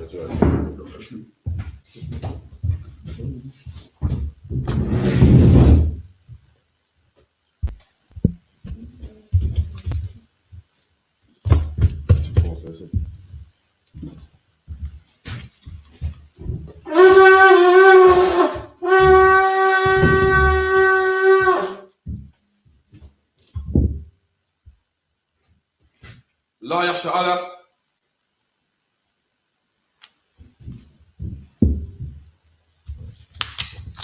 That's right. لا يخشى على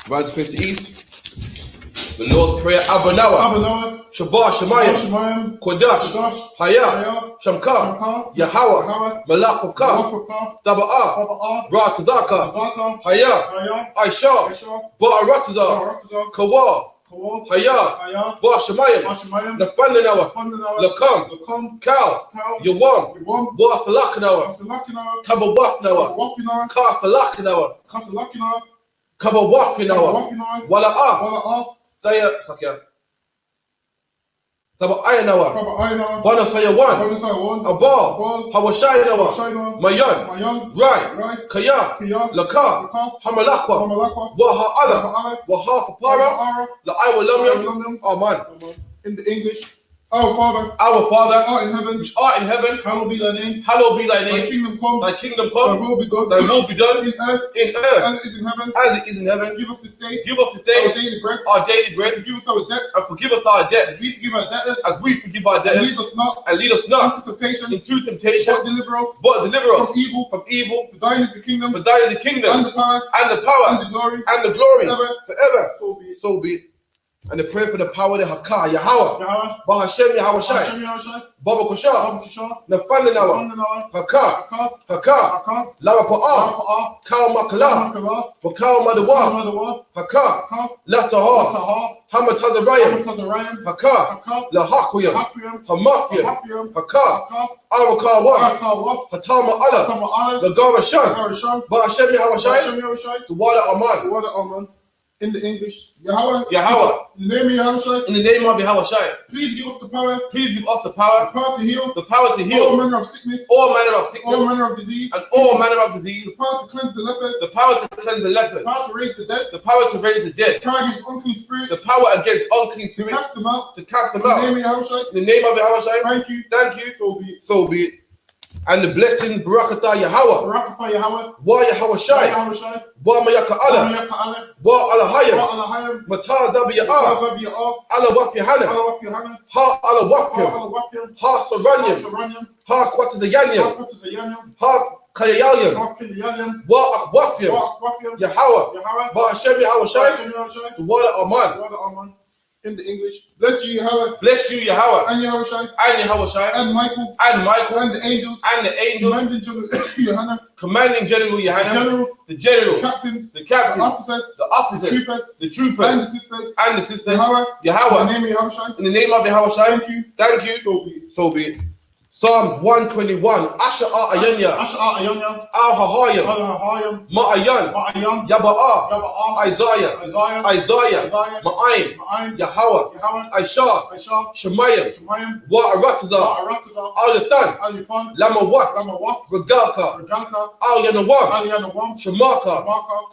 rise to face the east. The Lord's Prayer, Abba Noah, Shabbat Shemayim, Kodash, Haya, Shamka, Yahweh, Malach of Ka, Daba'ah, Ra Tazaka, Haya, I.S.U.P.K, Ba'aratazah, Kawa, Haya, Ba Shemayim, Nafanda Noah, Lakam, Kal, Yawam, Ba Salak Noah, Kabawaf Noah, Ka Salak Noah, Kabawaf Noah, Wala'ah, Daya Sakya. Taba'aya Noah, Bana Sayawan, Abal, Hawashai Noah, Mayan, Rai, Kaya, Laka, Hamalakwa, Waha Waha Para, La'ai Aman. In the English, Our Father, art in heaven, which art in heaven, hallowed be thy name. Hallowed be thy name. Thy kingdom come, thy will be done, thy will be done in earth, as it is in heaven. Give us this day, our daily bread, forgive us our debts, and forgive us our debts, as we forgive our debtors, and lead us not into temptation, but deliver us from evil. For thine is the kingdom, and the power, and the glory, forever. So be it. And the prayer for the power of the Haka, Yahweh, Bahashem Yahweh, Baba Kusha, Nafanda Nawa, Haka, Lawa Pa'a, Kao Makala, Bakao Madawa, Haka, Lataha, Hamatazarayam, Haka, Lahakuyam, Hamafiam, Haka, Arakawa, Hatama Allah, Lagara Shan, Bahashem Yahweh, the water Aman. In the English, Yahweh, in the name of Yahweh, please give us the power, the power to heal, all manner of sickness, all manner of disease, and all manner of disease, the power to cleanse the lepers, the power to raise the dead, the power to raise the dead, the power against unclean spirits, the power against unclean spirits, to cast them out, in the name of Yahweh. Thank you, so be it. And the blessings, Barakatah Yahweh, Wa Yahweh Shai, Wa Mayaka Allah, Wa Alahayim, Matah Zabiyah, Allah Waf Yahanna, Ha Allah Wafim, Ha Saranyam, Ha Kwatazayanyam, Ha Kayayalyam, Wa Akwafim, Yahweh, Ba Hashem Yahweh Shai, the water Aman. In the English, bless you, Yahweh, and Yahweh Shai, and Michael, and the angels, commanding General Yahanna, the general, captains, the officers, the troopers, and the sisters, Yahweh, in the name of Yahweh Shai, thank you, so be it. Psalms 121, Asher Ayanya, Al Hahayam, Ma'ayan, Yaba'ah, Isaiah, Ma'ayim, Yahweh, I.S.U.P.K, Shemayim, Wa'aratazah, Al Yatan, Lamawat, Regalka, Al Yanawam, Shemaka,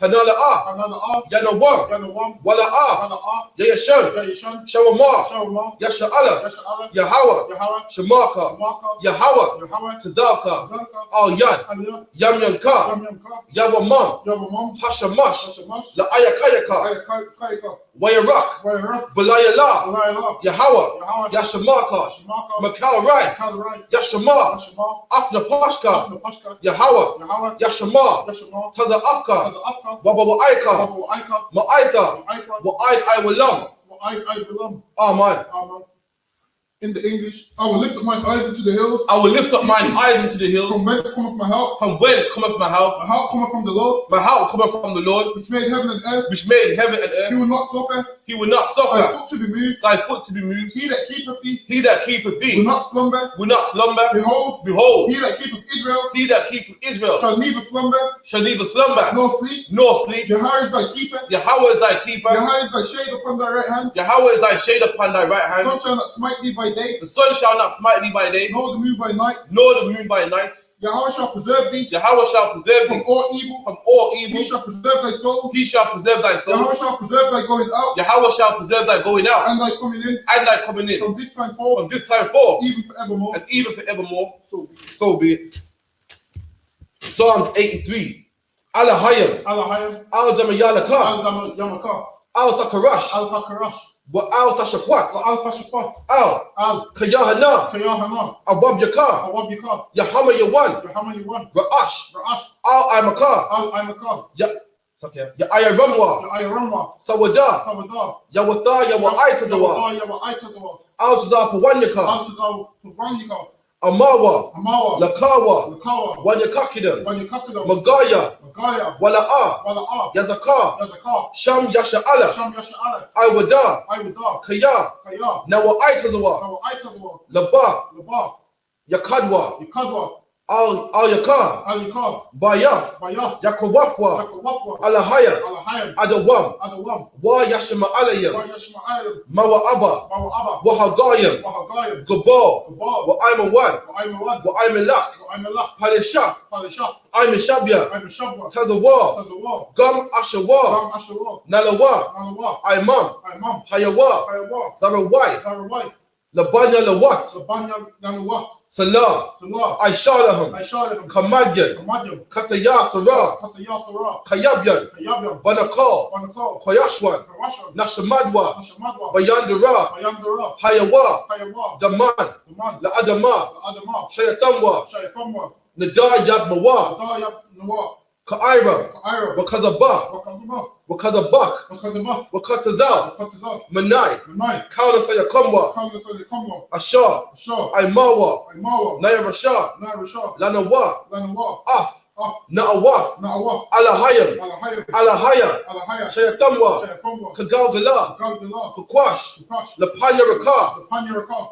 Hanala'ah, Yanawam, Wala'ah, Yayashan, Shawamah, Yasha'ala, Yahweh, Shemaka, Yahweh, Tazaka, Al Yan, Yamyanka, Yawamam, Hashamash, La'ayakayaka, Wayarak, Balayala, Yahweh, Yashamaka, Makal Rai, Yashama, Afna Pashka, Yahweh, Yashama, Taza'afka, Wabawa'aika, Ma'aita, Wa'ai Walam, Amen. In the English, I will lift up mine eyes into the hills. From whence cometh my help? My help cometh from the Lord. Which made heaven and earth. He will not suffer. Thy foot to be moved. He that keepeth thee. Will not slumber. Behold. He that keepeth Israel. Shall neither slumber. Nor sleep. Yahweh is thy keeper. Yahweh is thy shade upon thy right hand. The sun shall not smite thee by day. The sun shall not smite thee by day, nor the moon by night. Yahweh shall preserve thee. Yahweh shall preserve From thee all evil. from all evil. He shall preserve thy soul. He shall preserve thy soul. Yahweh shall preserve thy going out. Yahweh shall preserve thy going out And thy coming in. and thy coming in. From this time forth. From this time forth. Even forevermore. And even forevermore. So be it. So be it. Psalms 83. Al-Hayam. Al-Hayam. Al-Damayalaka. Al-Yamaka. Al-Takarash. Al-Takarash. Wa al-Tashakwat. Al-Fashafat. Al-Kayahana. Kayahana. Awab-Yaka. Awab-Yaka. Yahama Yawan. Yahama Yawan. Ra'ash. Ra'ash. Al-Imaka. Al-Imaka. Ya-Ayaramwa. Ayaramwa. Sawada. Savada. Yawata. Yawa-Aitazawa. Yawa-Aitazawa. Al-Tazapawanyaka. Al-Tazawanyaka. Amawa. Amawa. Lakawa. Lakawa. Wanyakakidam. Wanyakakidam. Magaya. Magaya. Wala'a. Wala'a. Yazaka. Yazaka. Sham Yasha'ala. Sham Yasha'ala. Iwada. Iwada. Kaya. Kaya. Nawa-Aitazawa. Nawa-Aitazawa. Laba. Laba. Yakadwa. Yakadwa. Al-Yaka. Al-Yaka. Baya. Baya. Yakawafwa. Yakawafwa. Alahaya. Al-Hayam. Adawam. Adawam. Wa Yashima Alayam. Wa-Yashma'alim. Mawa'aba. Mawa'aba. Wahagayam. Wahagayam. Gabal. Gabal. Wa'aymawan. Wa-Aymawan. Wa'aymalak. Wa-Aymalak. Palishaf. Palishaf. Aymishabya. Aymishabwa. Tazawa. Tazawa. Gam Ashawa. Ram Asherah. Nalawa. Nalawa. Aimam. Aimam. Hayawa. Hayawa. Zarawai. Zarawai. Labanya Lawat. Sabanya Nalawa. Salah. Salah. Aishalaham. Aishalaham. Kamadyan. Kamadyan. Kasaya Sarah. Kasaya Sarah. Kayabyan. Kayabyan. Banakal. Banakal. Koyashwan. Kawashwan. Nashamadwa. Nashamadwa. Bayandara. Bayandara. Hayawa. Hayawa. Daman. Daman. La Adama. Adama. Shayatamwa. Shayfamwa. Nadayab Mawa. Adayab Nawa. Ka'ira. Ka'ira. Wakazaba. Wakazaba. Wakazabak. Wakazaba. Wakatazal. Wakatazal. Manai. Manai. Kaula Sayakamwa. Kawla Sayakamwa. Ashar. Shah. Aimawa. Aimawa. Naya Rashad. Naira Shah. Lanawa. Lanawa. Af. Af. Na'awaf. Na'awaf. Alahayam. Alahayam. Alahaya. Alahaya. Shayatamwa. Shayfamwa. Kagalgala. Galgala. Kakwash. Kukash. Lapanya Raka. Panyaraka.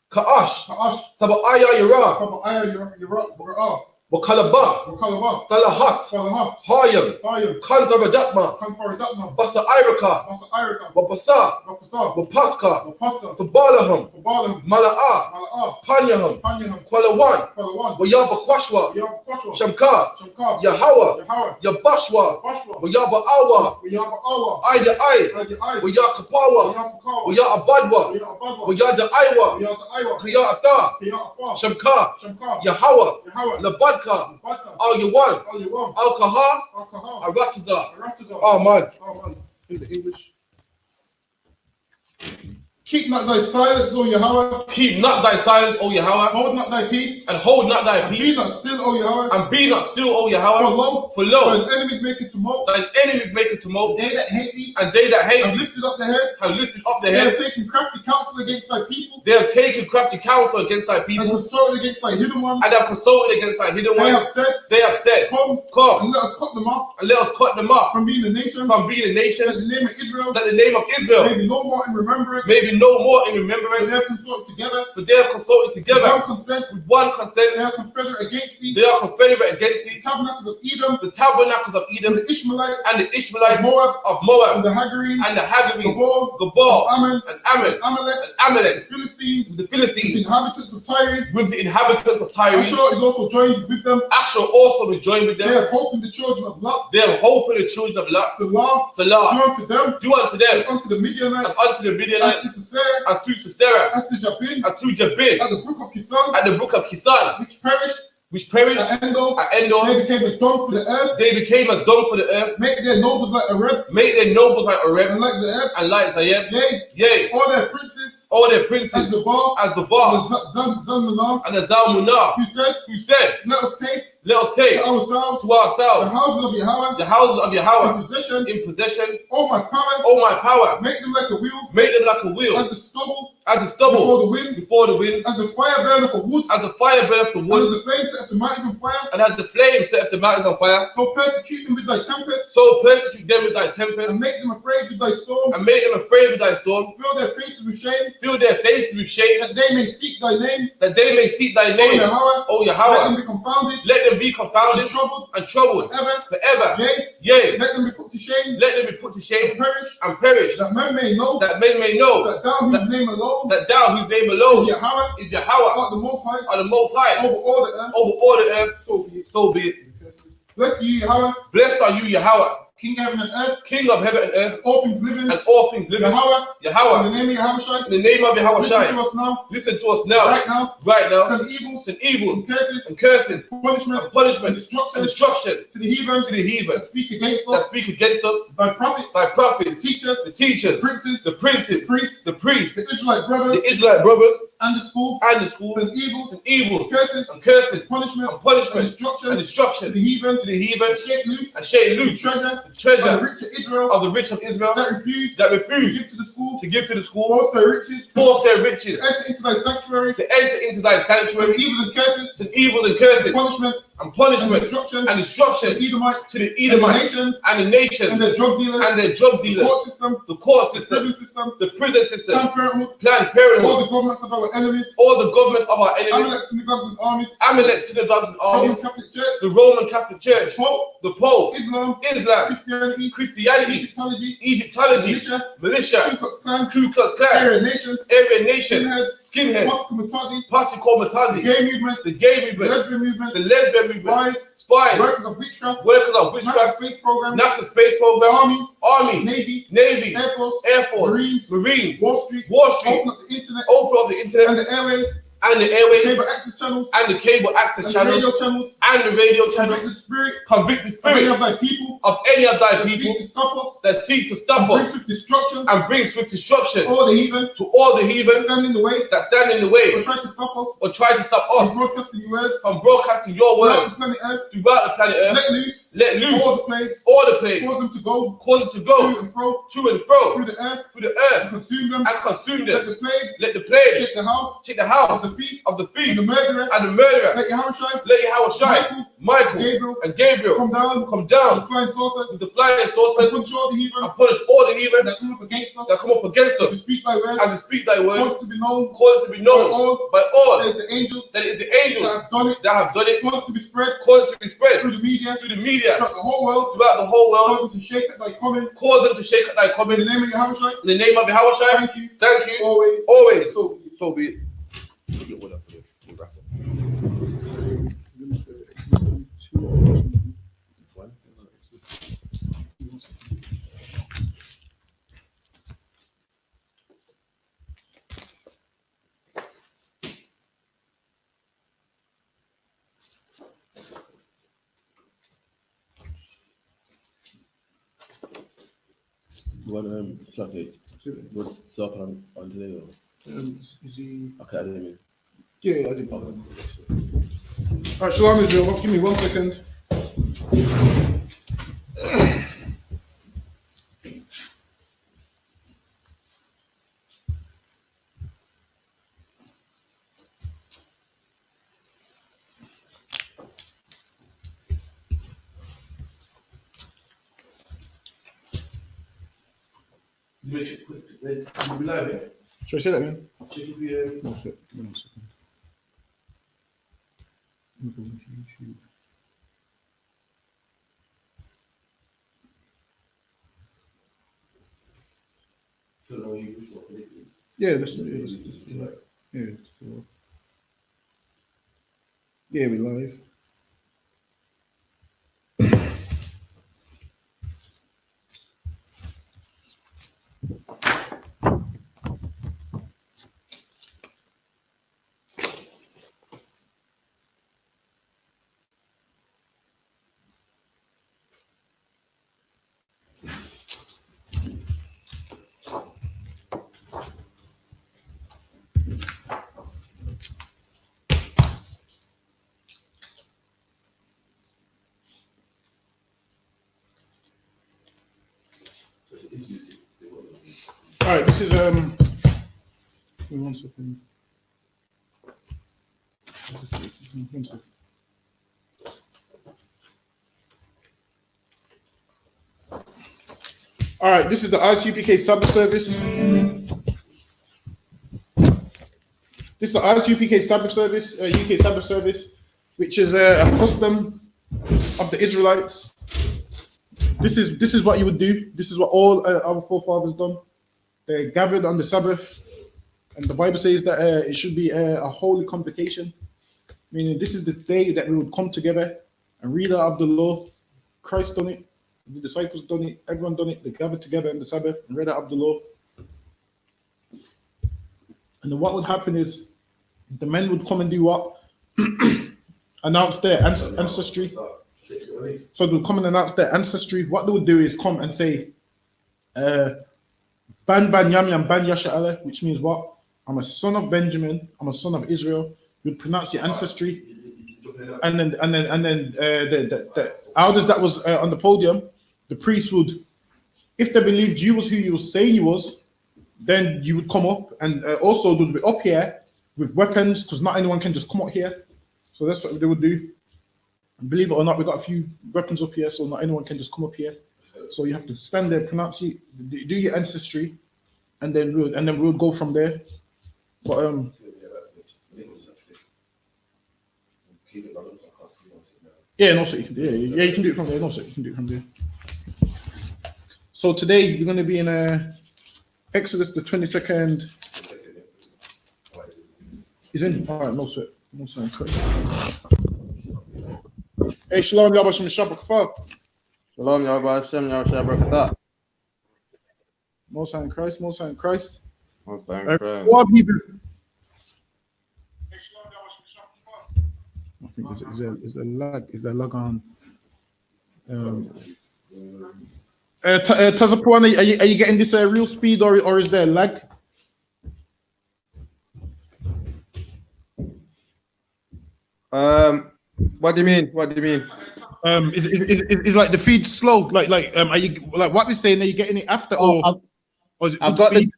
Ka'ash. Ka'ash. Taba'aya Yara. Kaba'aya Yara. Wakalaba. Wakalaba. Talahat. Salaha. Hayam. Hayam. Kandaradakma. Kanfaridatna. Basa Iraka. Masa Irika. Wabasa. Bakasa. Wapaska. Wapaska. Tabalaham. Wabalaham. Mala'a. Mala'a. Panyaham. Panyaham. Kwalawan. Kwalawan. Wayaba Kwashwa. Yabakwashwa. Shamka. Shamka. Yahawa. Yahawa. Yabashwa. Bashwa. Wayaba Awa. Wayaba Awa. Ida Ai. Adi Ai. Wayakapawa. Wayapukawa. Wayabadwa. Wayabadwa. Wayada Aiwa. Wayada Aiwa. Kiyata. Kiyapa. Shamka. Shamka. Yahawa. Yahawa. Labadka. Badka. Al Yawan. Al-Yawan. Al Kaha. Al-Kaha. Arataza. Arataza. Oh man. Oh man. In the English. Keep not thy silence, O Yahweh. Keep not thy silence, O Yahweh, Hold not thy peace. and hold not thy And be peace, not still, O Yahweh. and be not still, O For Yahweh. lo, For lo, thine enemies make it tumult. thine enemies make a tumult, They that hate thee and they that hate have thee lifted up the head. have lifted up their They have head. taken crafty counsel against thy people. They have taken crafty counsel against thy And people, consulted against thy hidden ones. and have consulted against thy hidden They ones. have said, They have said, Come Come, and let us cut them off and let us cut them off from being a nation. from being a That nation, the name of Israel that the name of may Israel be no more in remembrance. may be no more in For remembrance, they have consulted together. for they have consulted With together one consent. with one consent. They are confederate against thee. They are confederate against The thee, tabernacles of Edom. the tabernacles of And Edom, the Ishmaelites. and the Of Ishmaelites Moab. of And Moab, the Hagarenes. and the Hagarenes, Gabal. Gabal, Ammon. and Ammon, Amalek. and Amalek, Philistines. the The Philistines, inhabitants of Tyre. with the inhabitants of Tyre. Ashur is also joined with them. Asher also will join with They them. have hope in the children of Lot. They have hope in the children of Lot. Salah. Do Salah, unto them. do unto them, Unto the Midianites. and unto the As to Midianites, Sisera. as to Sisera, As to Jabin. as to Jabin, At the brook of Kisan. at the brook of Kisan, Which perished. which perished At Endor. at Endor. They became as dung for the earth. They became as dung for the earth, Make their nobles like Areb. made their nobles like Oreb And like the Ebb. and like Zayeb. Yea. Yea, All their princes. all their As princes the bar. as the Bar Zalmunah. and the Zalmunah, Who said, who said, let us take let us take to ourselves to the ourselves houses of Yahweh the houses of in Yahweh possession. in possession. All my power, O my power, make them like a wheel, make them like a wheel, as the stubble as the stubble before the wind, before the wind, as the fire burneth for wood, as the fire burneth the and wood, as the flame set the mountains on fire. and as the flame setteth the mountains on fire. So persecute them with thy tempest, So persecute them with thy tempest, and make them afraid with thy storm. and make them afraid with thy storm. Fill their faces with shame, Fill their faces with shame, that they may seek thy name. that they may seek thy O name. Yahweh, O let Yahweh, them be confounded, let them be and confounded troubled and troubled forever. forever. Yea, Yea, let them be put to shame, let them be put to and shame perish, and perish, that men may know that men may know that thou whose name alone alone, that thou whose name alone Yahweh, is Yahweh, art the Most High, are the Most High, over all the earth, over all the earth, so be it. so be it. Blessed are you, Yahweh, Blessed are you, Yahweh, King of heaven and earth, King of heaven and earth, all things living, and all things living. Yahweh, in Yahweh, the name of Yahweh, in the name of Yahweh listen to Shai, us now, listen to us now, right now, send send evils, evil and curses, and cursing, punishment, and punishment, and and destruction to the heathen, to the heathen that speak against that us, speak against us, by prophets, by prophets, teachers, the teachers, the princes, the princes, priests, the priests, the Israelite brothers, the Israelite brothers, and the school, and the schools, send evils, and evils, curses, and cursing, punishment, and punishment, and and destruction destruction to the heathen, to the heathen, shake loose, and shake the loose treasure, the treasure of the rich of Israel, of the rich of Israel that refuse that to refuse give to the school, to give to the school, force their riches, force their riches to enter into thy sanctuary, to enter into thy send sanctuary, evils and curses, and evils and curses, punishment, and and punishment, destruction and to destruction the Edomites, to the and the Edomites, nations, and the nations, and their drug dealers, and their drug the dealers, court system, the court the system, prison system, the prison system, Planned Parenthood, Planned all Parenthood, the governments of our enemies, all the government of our enemies, Amalek synagogues and armies, Amalek synagogues and Roman armies, Catholic Church, the Roman Catholic Church, Pope, the Pope, Islam, Islam, Christianity, Christianity, Egyptology, Egyptology, militia, Ku militia, Klux Klan, Ku Klux Klan, Aryan Nation, Aryan Nation, skinheads, skinheads, Pasco Posse the Comitazi, gay movement, the gay the movement, lesbian movement, the lesbian movement, spies, spies, workers of witchcraft, workers of NASA witchcraft, space program, NASA space program, army, Navy, Navy, Air Force, Air Force, Marines, Wall Street, Wall Street, open up the internet, open up the internet, and the airways, and the airways, cable access channels, and the cable access and the channels, radio channels, and the radio convict channels, the spirit convict the of any spirit of thy people of any of thy that people seek to stop us, that seek to stop and bring us swift destruction, and bring swift destruction all the heathen to all the heathen stand in the way, that stand in the or way try to stop us or try to stop from us broadcasting your words from broadcasting your throughout word the planet Earth. throughout the planet Earth. Let Let loose all the plagues, all the plagues, cause them to go cause it to go to and fro to and fro through the earth, through the and earth consume them. and consume Let them. the plagues Let the plagues take the house take the of house the thief of the and thief the murderer. and the murderer. Let Yahushua, Let Yahweh shine, Michael Gabriel, and Gabriel come down come with down flying saucers with the flying and saucers punish all the heathen and punish all the heathen that come up against us, that come up against to us speak thy word, as we speak thy word, cause it to be known cause it to be by known all, by all that is the angels that is the that angels have done it, that have done it, cause it to be spread cause it to be spread through the media, throughout the whole world, the whole world, cause them to shake at thy coming. cause them to shake at thy In coming. the name of Yahushua, In the name of Yahweh Shai, thank you, thank you, always, always. so be it. So be it. You want Sunday? What's up on today? Or? Is he? Okay, I didn't mean. Yeah, I didn't bother. Alright, Shalom Israel, give me 1 second. Make it quick. We'll be live, yeah? Should I say that again? Check if you. No, sir. Give me 1 second. I'm going to YouTube. Don't know you which one. Yeah, that's yeah, we live. All right, this is give me 1 second. 1 second. All right, this is the I.S.U.P.K Sabbath service. This is the I.S.U.P.K Sabbath service, UK Sabbath service, which is a custom of the Israelites. This is what you would do. This is what all our forefathers done. They gathered on the Sabbath, And the Bible says that it should be a holy convocation, meaning this is the day that we would come together and read out of the law. Christ done it, the disciples done it, everyone done it. They gathered together on the Sabbath and read out of the law. And then what would happen is the men would come and do what? Announce their ancestry. So they would come and announce their ancestry. What they would do is come and say, Ban Yam Yam Ban Yasha'ala, which means what? I'm a son of Benjamin. I'm a son of Israel. You'd pronounce your ancestry, and then the elders that was on the podium, the priest would, if they believed you was who you were saying you was, then you would come up, and also they would be up here with weapons, because not anyone can just come up here. So that's what they would do. And believe it or not, we got a few weapons up here, so not anyone can just come up here. So you have to stand there, pronounce it, do your ancestry, and then we'll go from there. But yeah, no, so you can do it. Yeah, you can do it from there. No, so you can do it from there. So today you're going to be in Exodus the 22nd. Is in. All right, no sweat. No sweat. Hey, Shalom, Yahweh Shem Shabbat. Shalom, Yahweh Hashem, Yahweh Shabbat. Most High in Christ, Most High in Christ. Most High in Christ. What have you been? I think is there lag on? Tazapuan, are you getting this real speed or is there lag? What do you mean? What do you mean? Is like the feed slow? Like are you like what we're saying? Are you getting it after or is it? I've got speed?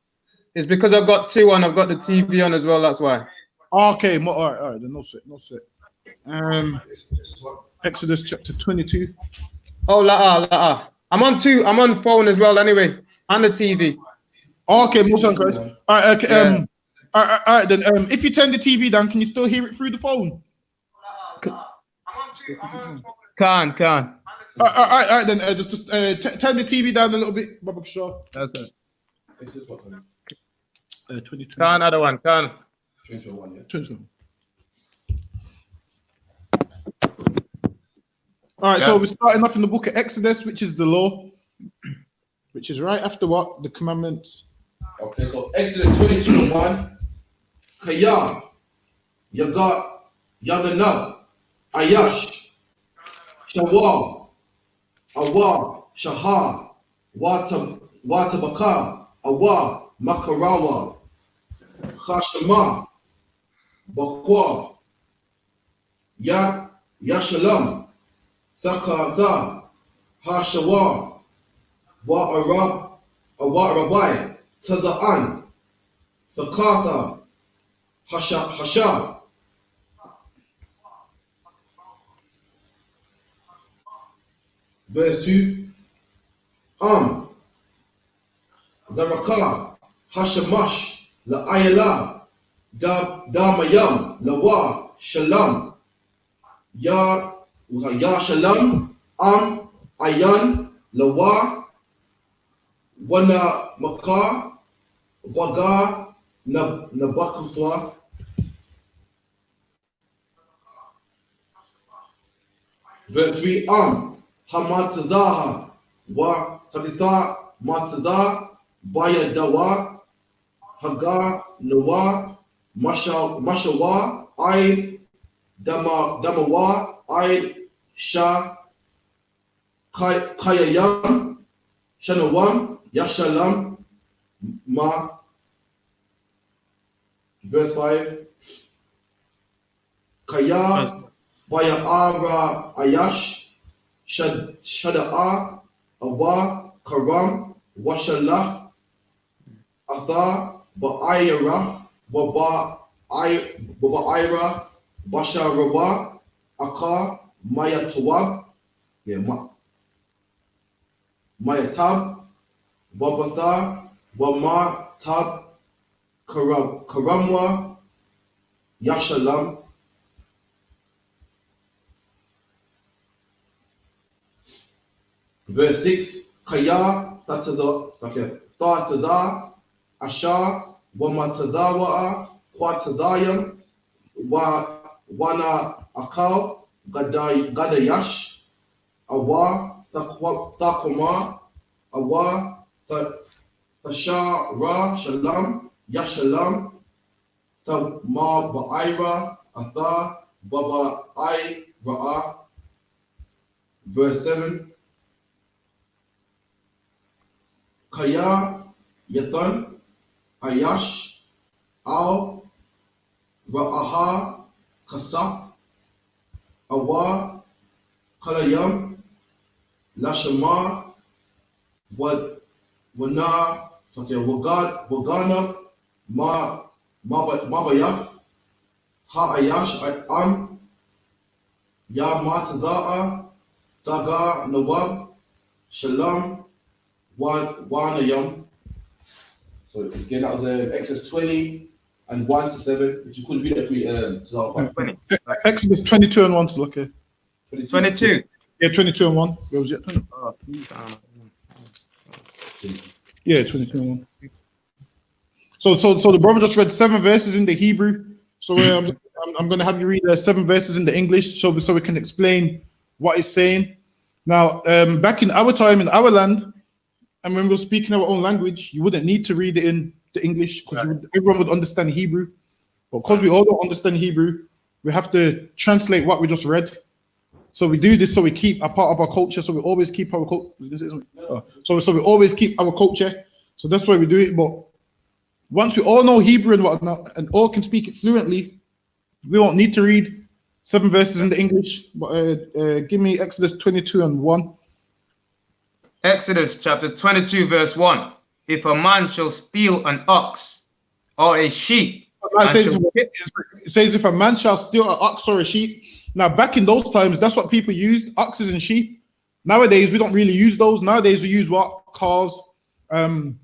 It's because I've got two on. I've got the TV on as well. That's why. Okay, all right. Then no sweat. Exodus chapter 22. Oh, la. I'm on two. I'm on phone as well. Anyway, and the TV. Okay, most on Christ. All right. Okay. Yeah. All right. Then if you turn the TV down, can you still hear it through the phone? Can. All right. Then just turn the TV down a little bit, Baba Shaw. Okay. 22. Can another one. Can. 21, yeah. 21. All right, so we're starting off in the book of Exodus, which is the law, which is right after what? The commandments. Okay, so Exodus 22:1. Kaya, Yagat, Yaganab, Ayash, Shawal, Awa, Shahar, Watabaka, Awa, Makarawa, Khashama, Bakwa, Yashalam, Thakatha, Hashawa, Wa'arab, Awarabai, Taza'an, Thakatha, Hasha. Verse 2. Zaraka, Hashamash, La'ayala, Damayam, Lawa, Shalam, Ya Shalam, Ayan, Lawa, Wana Maka, Waga, Nabakutwa. Verse 3. Hamatazaha, Wa Kadita Mataza, Baya Dawa, Haga, Nawa, Mashawa, I Damawa, I Sha Kayayam, Shanawam, Yashalam, Ma. Verse 5. Kaya, Baya Ara Ayash, Shada'a, Awa, Karam, Washalah, Atha, Ba'ayra, Ba'ayra, Basharawa, Aka, Mayatawab, Mayatab, Wabatha, Wama, Tab, Karamwa, Yashalam. Verse 6. Kaya, Tataza, Asha, Wamatazawa, Quatazayam, Wana Akal, Gadayash, Awa, Takoma, Awa, Tashara, Shalam, Yashalam, Tamar Ba'ira, Atha, Baba I Ra'a. Verse 7. Kaya, Yathan, Ayash, Al, Ra'aha, Kasap, Awa, Kalayam, Lashama, Wana, Wagana, Mabayaf, Ha'ayash, Am, Yamataza'a, Taga, Nawab, Shalom, Wanayam. So again, that was Exodus 20 and 1 to 7. If you could read it for me, Zalpa. 20. Exodus 22 and 1 to look at. 22. Yeah, 22 and 1. Where was it? 20? Oh, Yeah, 22 and 1. So the brother just read 7 verses in the Hebrew. So I'm going to have you read 7 verses in the English so we can explain what it's saying. Now, back in our time, in our land, and when we were speaking our own language, you wouldn't need to read it in the English because everyone would understand Hebrew. But because we all don't understand Hebrew, we have to translate what we just read. So we do this so we keep a part of our culture. So we always keep our culture. So we always keep our culture. So that's why we do it. But once we all know Hebrew and whatnot, and all can speak it fluently, we won't need to read 7 verses in the English. But give me Exodus 22 and 1. Exodus chapter 22, verse 1. If a man shall steal an ox or a sheep, it says if a man shall steal an ox or a sheep. Now, back in those times, that's what people used, oxes and sheep. Nowadays, we don't really use those. Nowadays, we use what? Cars, phones,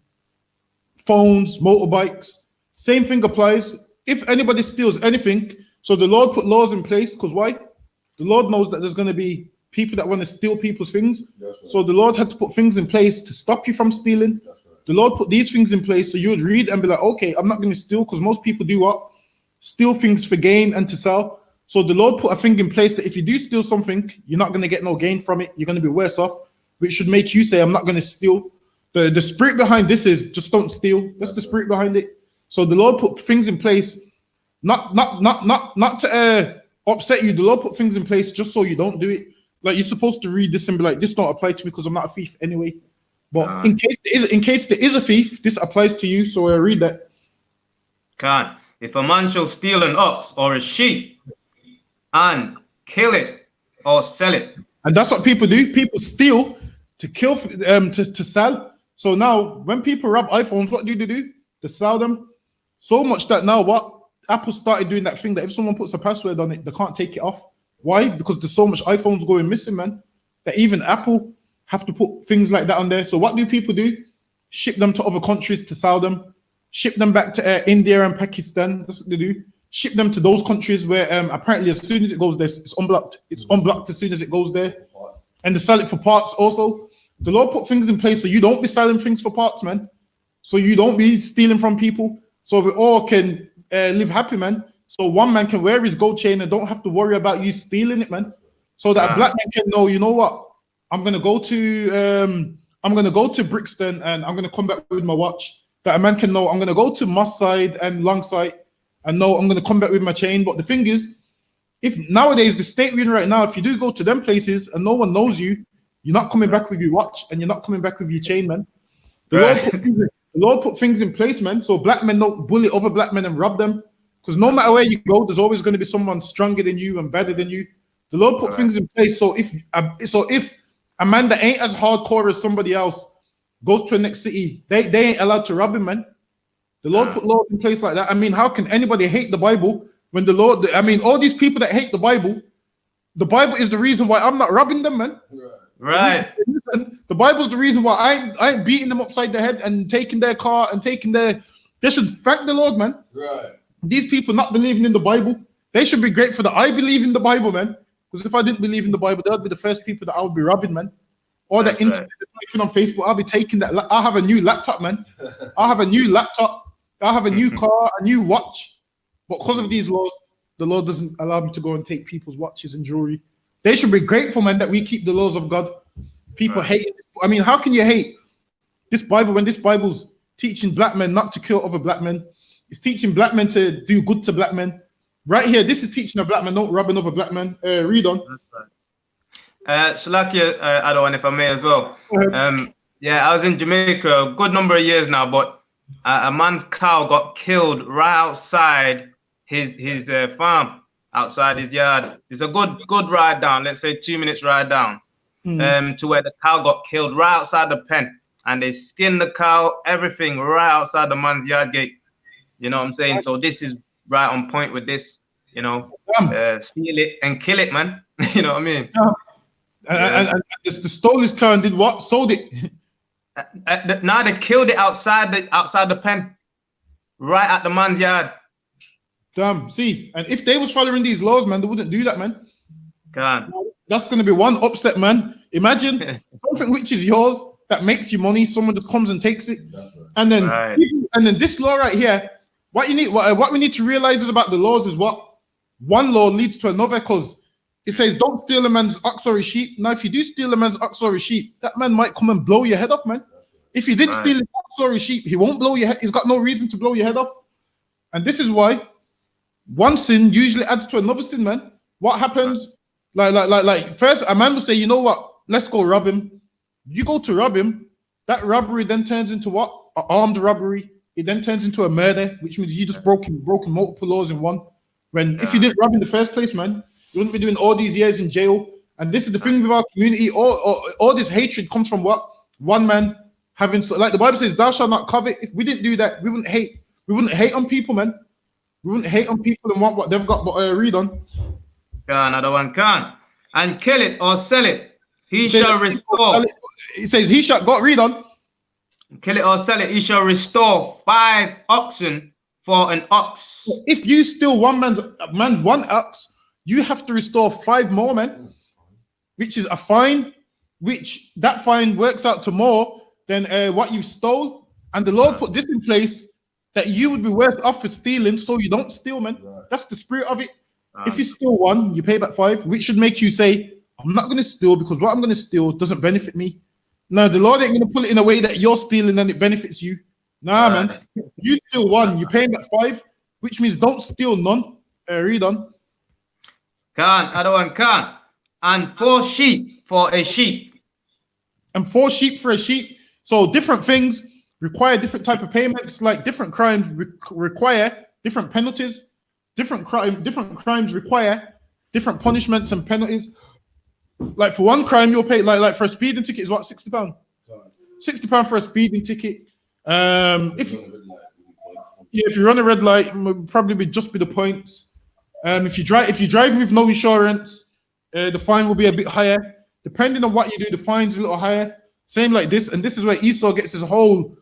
motorbikes. Same thing applies. If anybody steals anything, so the Lord put laws in place, because why? The Lord knows that there's going to be people that want to steal people's things. Right. So the Lord had to put things in place to stop you from stealing. Right. The Lord put these things in place so you would read and be like, okay, I'm not going to steal, because most people do what? Steal things for gain and to sell. So the Lord put a thing in place that if you do steal something, you're not going to get no gain from it. You're going to be worse off, which should make you say, I'm not going to steal. The spirit behind this is just don't steal. That's the spirit behind it. So the Lord put things in place, not to upset you. The Lord put things in place just so you don't do it. Like, you're supposed to read this and be like, this don't apply to me because I'm not a thief anyway. But in case there is a thief, this applies to you. So I read that. If a man shall steal an ox or a sheep and kill it or sell it. And that's what people do. People steal to kill, to sell. So now when people rob iPhones, what do they do? They sell them. So much that now what? Apple started doing that thing that if someone puts a password on it, they can't take it off. Why? Because there's so much iPhones going missing, man, that even Apple have to put things like that on there. So what do people do? Ship them to other countries to sell them. Ship them back to India and Pakistan. That's what they do. Ship them to those countries where apparently as soon as it goes there, it's unblocked. It's unblocked as soon as it goes there. And they sell it for parts also. The Lord put things in place so you don't be selling things for parts, man. So you don't be stealing from people. So we all can live happy, man. So one man can wear his gold chain and don't have to worry about you stealing it, man. So that a black man can know, you know what? I'm gonna go to Brixton and I'm gonna come back with my watch. That a man can know I'm gonna go to Moss Side and Longside and know I'm gonna come back with my chain. But the thing is, if nowadays the state we're in right now, if you do go to them places and no one knows you, you're not coming back with your watch and you're not coming back with your chain, man. The Lord put things in place, man. So black men don't bully other black men and rob them. Because no matter where you go, there's always going to be someone stronger than you and better than you. The Lord put things in place. So if a man that ain't as hardcore as somebody else goes to a next city, they ain't allowed to rob him, man. The Lord put laws in place like that. I mean, how can anybody hate the Bible when the Lord, I mean, all these people that hate the Bible is the reason why I'm not robbing them, man. Right. The Bible's the reason why I ain't beating them upside the head and taking their car and taking their, they should thank the Lord, man. Right. These people not believing in the Bible, they should be grateful that I believe in the Bible, man. Because if I didn't believe in the Bible, they'd be the first people that I would be robbing, man. Or that internet typing on Facebook, I'll be taking that. I'll have a new laptop, man. I'll have a new laptop I have a new car, a new watch, but because of these laws, the law doesn't allow me to go and take people's watches and jewelry. They should be grateful, man, that we keep the laws of God. People hate it. I mean, how can you hate this Bible when this Bible's teaching black men not to kill other black men? It's teaching black men to do good to black men. Right here, this is teaching a black man, don't rob another black man. Read on. Shalakia, Adawan, if I may as well. Yeah, I was in Jamaica a good number of years now, but a man's cow got killed right outside his farm, outside his yard. It's a good ride down, let's say 2 minutes ride down, to where the cow got killed right outside the pen. And they skinned the cow, everything right outside the man's yard gate. You know what I'm saying? So this is right on point with this, you know, steal it and kill it, man. You know what I mean? And the stole this cow and did what? Sold it. Now they killed it outside the pen, right at the man's yard. Damn, see, and if they was following these laws, man, they wouldn't do that, man. God. That's going to be one upset, man. Imagine something which is yours that makes you money, someone just comes and takes it, and then this law right here. What we need to realize is about the laws is what one law leads to another, because it says don't steal a man's ox or his sheep. Now, if you do steal a man's ox or his sheep, that man might come and blow your head off, man. If you didn't steal his ox or his sheep, he won't blow your head. He's got no reason to blow your head off. And this is why one sin usually adds to another sin, man. What happens? Like first, a man will say, you know what? Let's go rob him. You go to rob him. That robbery then turns into what? An armed robbery. It then turns into a murder, which means you just broken multiple laws in one. When if you didn't rob in the first place, man, you wouldn't be doing all these years in jail. And this is the thing with our community. All this hatred comes from what? One man having, like the Bible says, thou shalt not covet. If we didn't do that, we wouldn't hate. We wouldn't hate on people, man. We wouldn't hate on people and want what they've got. But read on. Another one can. And kill it or sell it. He shall restore. It says he shall, go read on. Kill it or sell it, he shall restore 5 oxen for an ox. If you steal one man's one ox, you have to restore 5 more, man, which is a fine, which that fine works out to more than what you stole. And the Lord put this in place that you would be worse off for stealing, so you don't steal, man. That's the spirit of it. If you steal 1, you pay back 5, which should make you say, I'm not going to steal because what I'm going to steal doesn't benefit me. No, the Lord ain't going to pull it in a way that you're stealing and it benefits you. Nah, man. You steal 1, you pay back 5, which means don't steal none. Read on. Other one can. And 4 sheep for a sheep. And 4 sheep for a sheep. So different things require different type of payments. Like different crimes require different penalties. Different crimes require different punishments and penalties. Like for one crime, you'll pay like for a speeding ticket is what, £60? £60 for a speeding ticket. If you run a red light, it would probably just be the points. If you drive with no insurance, the fine will be a bit higher. Depending on what you do, the fine's a little higher. Same like this, and this is where Esau gets his whole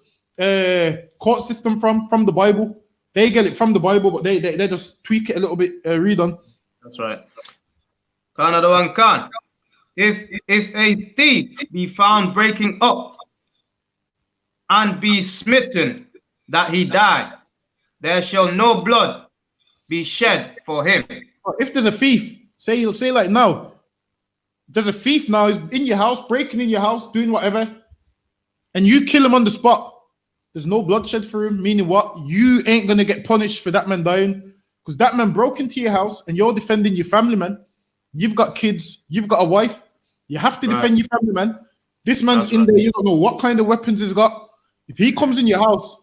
court system from the Bible. They get it from the Bible, but they just tweak it a little bit. Read on. That's right. Another one can. If a thief be found breaking up and be smitten that he die, there shall no blood be shed for him. If there's a thief, say like now, there's a thief now is in your house, breaking in your house, doing whatever, and you kill him on the spot. There's no bloodshed for him, meaning what? You ain't gonna get punished for that man dying, because that man broke into your house and you're defending your family, man. You've got kids, you've got a wife. You have to defend your family, man. This man's in there, you don't know what kind of weapons he's got. If he comes in your house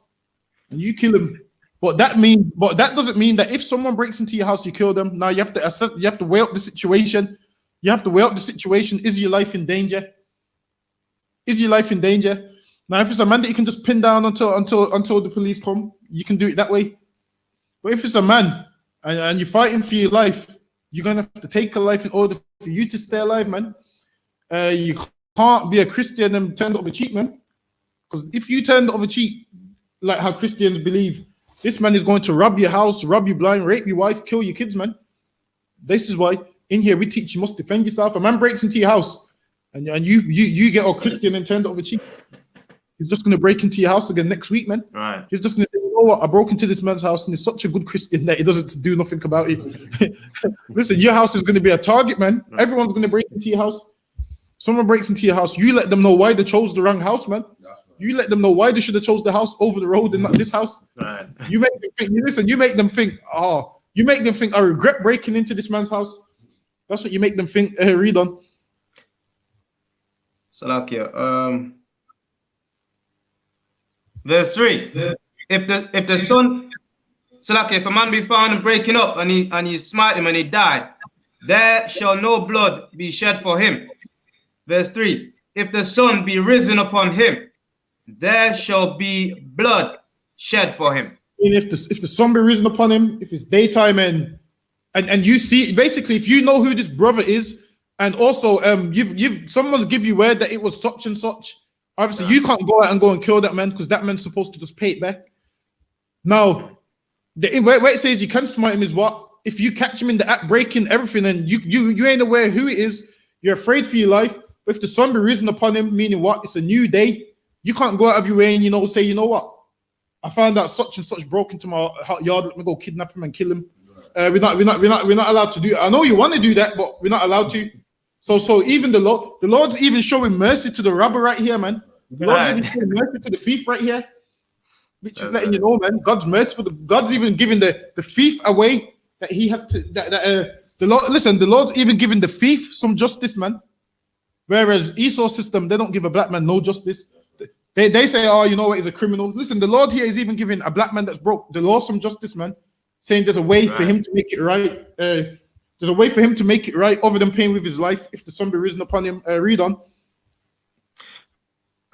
and you kill him, but that doesn't mean that if someone breaks into your house, you kill them. Now you have to assess, you have to weigh up the situation. You have to weigh up the situation. Is your life in danger? Is your life in danger? Now, if it's a man that you can just pin down until the police come, you can do it that way. But if it's a man and you're fighting for your life, you're gonna have to take a life in order for you to stay alive, man. You can't be a Christian and turn the other cheek, man. Because if you turn the other cheek, like how Christians believe, this man is going to rob your house, rob you blind, rape your wife, kill your kids, man. This is why in here we teach you must defend yourself. A man breaks into your house and you get all Christian and turn the other cheek. He's just going to break into your house again next week, man. Right. He's just going to say, you know what? I broke into this man's house and he's such a good Christian that he doesn't do nothing about it. Listen, your house is going to be a target, man. Everyone's going to break into your house. Someone breaks into your house, you let them know why they chose the wrong house, man. You let them know why they should have chose the house over the road and not this house. Right. You make them think, listen, you make them think, I regret breaking into this man's house. That's what you make them think. Read on. Salakia. Verse 3. If the son, Salakia, if a man be found breaking up and he smite him and he died, there shall no blood be shed for him. Verse 3. If the sun be risen upon him, there shall be blood shed for him. And if the sun be risen upon him, if it's daytime and you see, basically, if you know who this brother is, and also someone's give you word that it was such and such, obviously you can't go out and go and kill that man because that man's supposed to just pay it back. Now, where it says you can smite him is what? If you catch him in the act breaking everything and you ain't aware who it is, you're afraid for your life. But if the sun be risen upon him, meaning what? It's a new day. You can't go out of your way and say, you know what? I found out such and such broke into my yard. Let me go kidnap him and kill him. We're not allowed to do it. I know you want to do that, but we're not allowed to. So even the Lord's even showing mercy to the robber right here, man. The Lord's even showing mercy to the thief right here, which is letting you know, man. God's merciful. God's even giving the thief away that he has to. The Lord, listen, the Lord's even giving the thief some justice, man. Whereas Esau's system, they don't give a black man no justice. They say, oh, you know what, he's a criminal. Listen, the Lord here is even giving a black man that's broke the law some justice, man. Saying there's a way for him to make it right. There's a way for him to make it right other than paying with his life if the sun be risen upon him. Read on.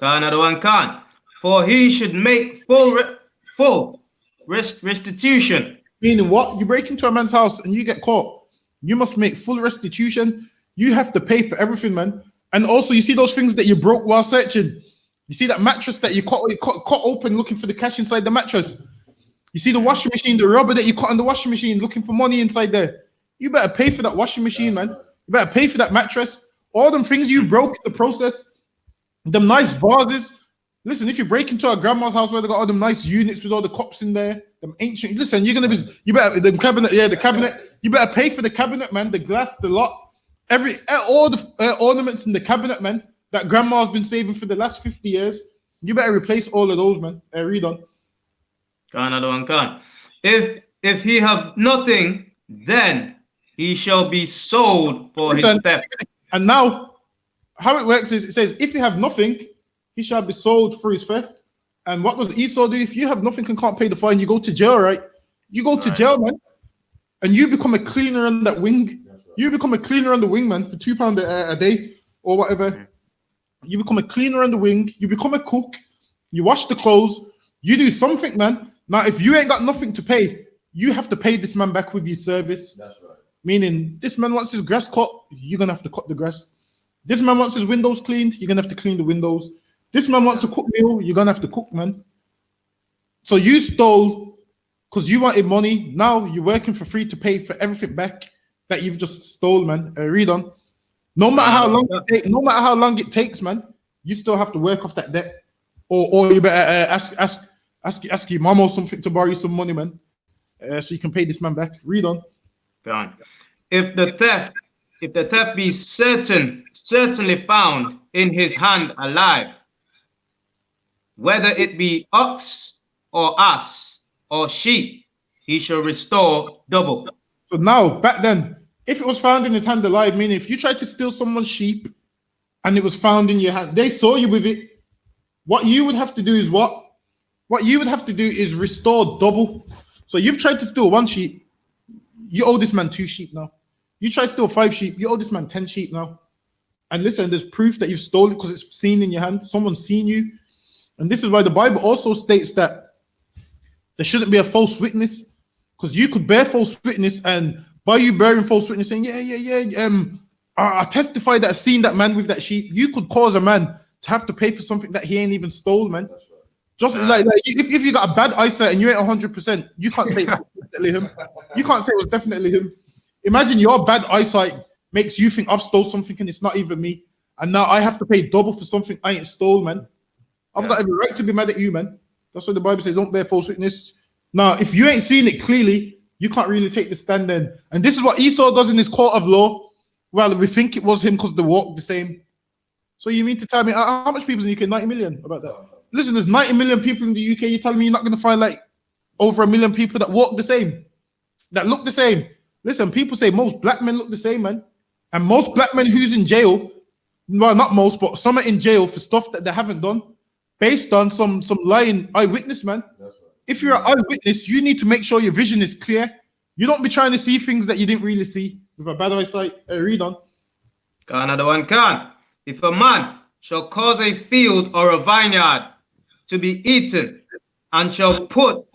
Another one can. For he should make full restitution. Meaning what? You break into a man's house and you get caught. You must make full restitution. You have to pay for everything, man. And also, you see those things that you broke while searching. You see that mattress that you cut open looking for the cash inside the mattress. You see the washing machine, the rubber that you cut on the washing machine looking for money inside there. You better pay for that washing machine, man. You better pay for that mattress. All them things you broke in the process. Them nice vases. Listen, if you break into a grandma's house where they got all them nice units with all the cups in there, them ancient. Listen, you better the cabinet. Yeah, the cabinet. You better pay for the cabinet, man. The glass, the lot, all the ornaments in the cabinet, man. That grandma's been saving for the last 50 years. You better replace all of those, man. Read on. Another one can. If he have nothing, then he shall be sold for his theft. And now, how it works is it says, if you have nothing, he shall be sold for his theft. And what does Esau do? If you have nothing and can't pay the fine, you go to jail, right? You go to jail, man. And you become a cleaner on that wing. You become a cleaner on the wing, man, for £2 a day or whatever. You become a cleaner on the wing. You become a cook. You wash the clothes. You do something, man. Now, if you ain't got nothing to pay, you have to pay this man back with your service. That's right. Meaning, this man wants his grass cut, you're going to have to cut the grass. This man wants his windows cleaned, you're going to have to clean the windows. This man wants to cook meal, you're going to have to cook, man. So you stole because you wanted money. Now you're working for free to pay for everything back that you've just stole, man. Read on. No matter how long it takes, man, you still have to work off that debt. Or you better ask your mom or something to borrow you some money, man, so you can pay this man back. Read on. Gone. If the theft be certainly found in his hand alive, whether it be ox or ass or sheep, he shall restore double. So now, back then, if it was found in his hand alive, meaning if you tried to steal someone's sheep and it was found in your hand, they saw you with it, what you would have to do is what? What you would have to do is restore double. So you've tried to steal 1 sheep, you owe this man 2 sheep now. You try to steal 5 sheep, you owe this man 10 sheep now. And listen, there's proof that you've stolen because it's seen in your hand. Someone's seen you. And this is why the Bible also states that there shouldn't be a false witness, because you could bear false witness, and by you bearing false witness saying, I testify that I seen that man with that sheep, you could cause a man to have to pay for something that he ain't even stole, man. That's right. Just like if you got a bad eyesight and you ain't 100%, you can't say it was definitely him. You can't say it was definitely him. Imagine your bad eyesight makes you think I've stole something and it's not even me, and now I have to pay double for something I ain't stole, man. I've got every right to be mad at you, man. That's what the Bible says. Don't bear false witness. Now, if you ain't seen it clearly, you can't really take the stand then. And this is what Esau does in his court of law. Well, we think it was him because they walk the same. So you mean to tell me how much people in the UK? 90 million about that. Listen, there's 90 million people in the UK. You're telling me you're not going to find like over 1 million people that walk the same, that look the same. Listen, people say most black men look the same, man. And most black men who's in jail, well, not most, but some are in jail for stuff that they haven't done based on some lying eyewitness, man. That's right. If you're an eyewitness, you need to make sure your vision is clear. You don't be trying to see things that you didn't really see with a bad eyesight. Read on. Another one can. If a man shall cause a field or a vineyard to be eaten, and shall put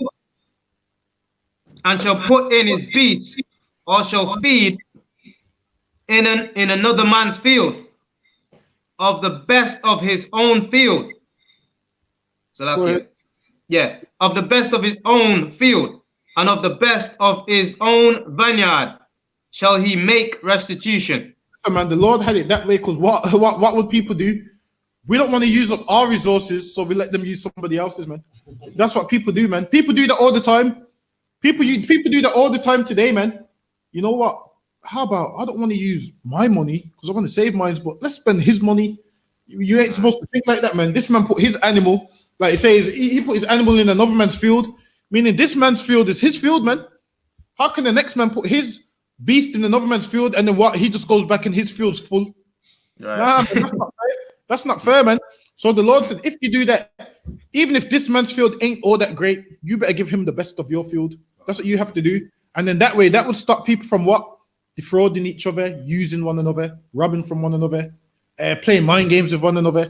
in his beast, or shall feed in another man's field, of the best of his own field. So that's of the best of his own field, and of the best of his own vineyard, shall he make restitution. Man, the Lord had it that way because what would people do? We don't want to use up our resources, so we let them use somebody else's, man. That's what people do, man. People do that all the time. People do that all the time today, man. You know what? How about I don't want to use my money because I want to save mine, but let's spend his money. You ain't supposed to think like that, man. This man put his animal, like it says, he put his animal in another man's field, meaning this man's field is his field, man. How can the next man put his beast in another man's field and then what? He just goes back and his field's full. Right. Nah, man, that's not fair. That's not fair, man. So the Lord said, if you do that, even if this man's field ain't all that great, you better give him the best of your field. That's what you have to do. And then that way, that would stop people from what? Defrauding each other, using one another, robbing from one another, playing mind games with one another.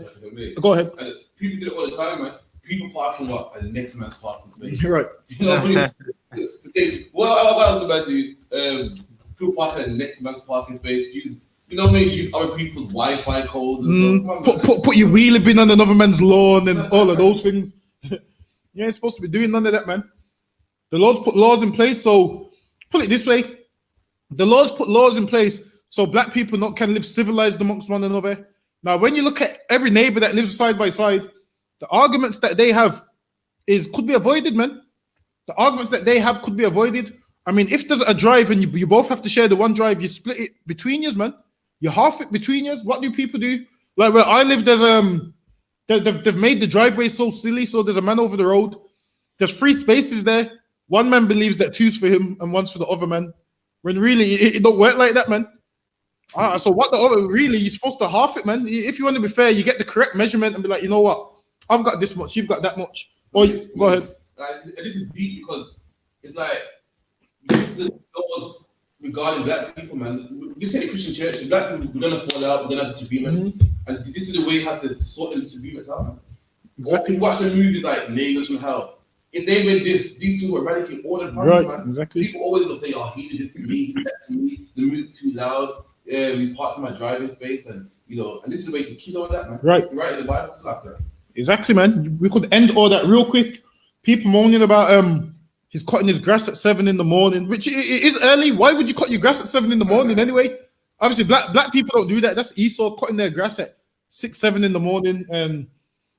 Go ahead. And people do it all the time, man. People parking what? At the next man's parking space. You're right. You know what I mean? To say, what else about do? People parking at the next man's parking space. Use, you know what I mean? Use other people's Wi-Fi codes and stuff. Put your wheelie bin on another man's lawn and all of those things. You ain't supposed to be doing none of that, man. The Lord's put laws in place. So put it this way. The Lord's put laws in place so black people can live civilized amongst one another. Now, when you look at every neighbor that lives side by side, the arguments that they have could be avoided, man. The arguments that they have could be avoided. I mean, if there's a drive and you both have to share the one drive, you split it between you, man. You half it between you. What do people do? Like where I live, there's they've made the driveway so silly. So there's a man over the road. There's 3 spaces there. One man believes that 2's for him and 1's for the other man. When really it don't work like that, man. So what the other really you're supposed to half it, man. If you want to be fair, you get the correct measurement and be like, you know what? I've got this much, you've got that much. Or go ahead. This is deep because it's like this is the laws regarding black people, man. This is a Christian church. Black people, we're gonna fall out, we're gonna have disagreements, and this is the way you have to sort the disagreements out, man. Exactly. If you watch the movies like Neighbors from Hell, if they read this, these two were eradicate all the problems, man. Exactly. People always gonna say, "Oh, he did this to me, he did that to me. The music too loud. We parked in my driving space, and and this is the way to kill all that, man. Right. It's right in the Bible, it's like that. Exactly, man. We could end all that real quick. People moaning about he's cutting his grass at 7 in the morning, which is early. Why would you cut your grass at 7 in the morning anyway? Obviously, black people don't do that. That's Esau cutting their grass at 6, 7 in the morning and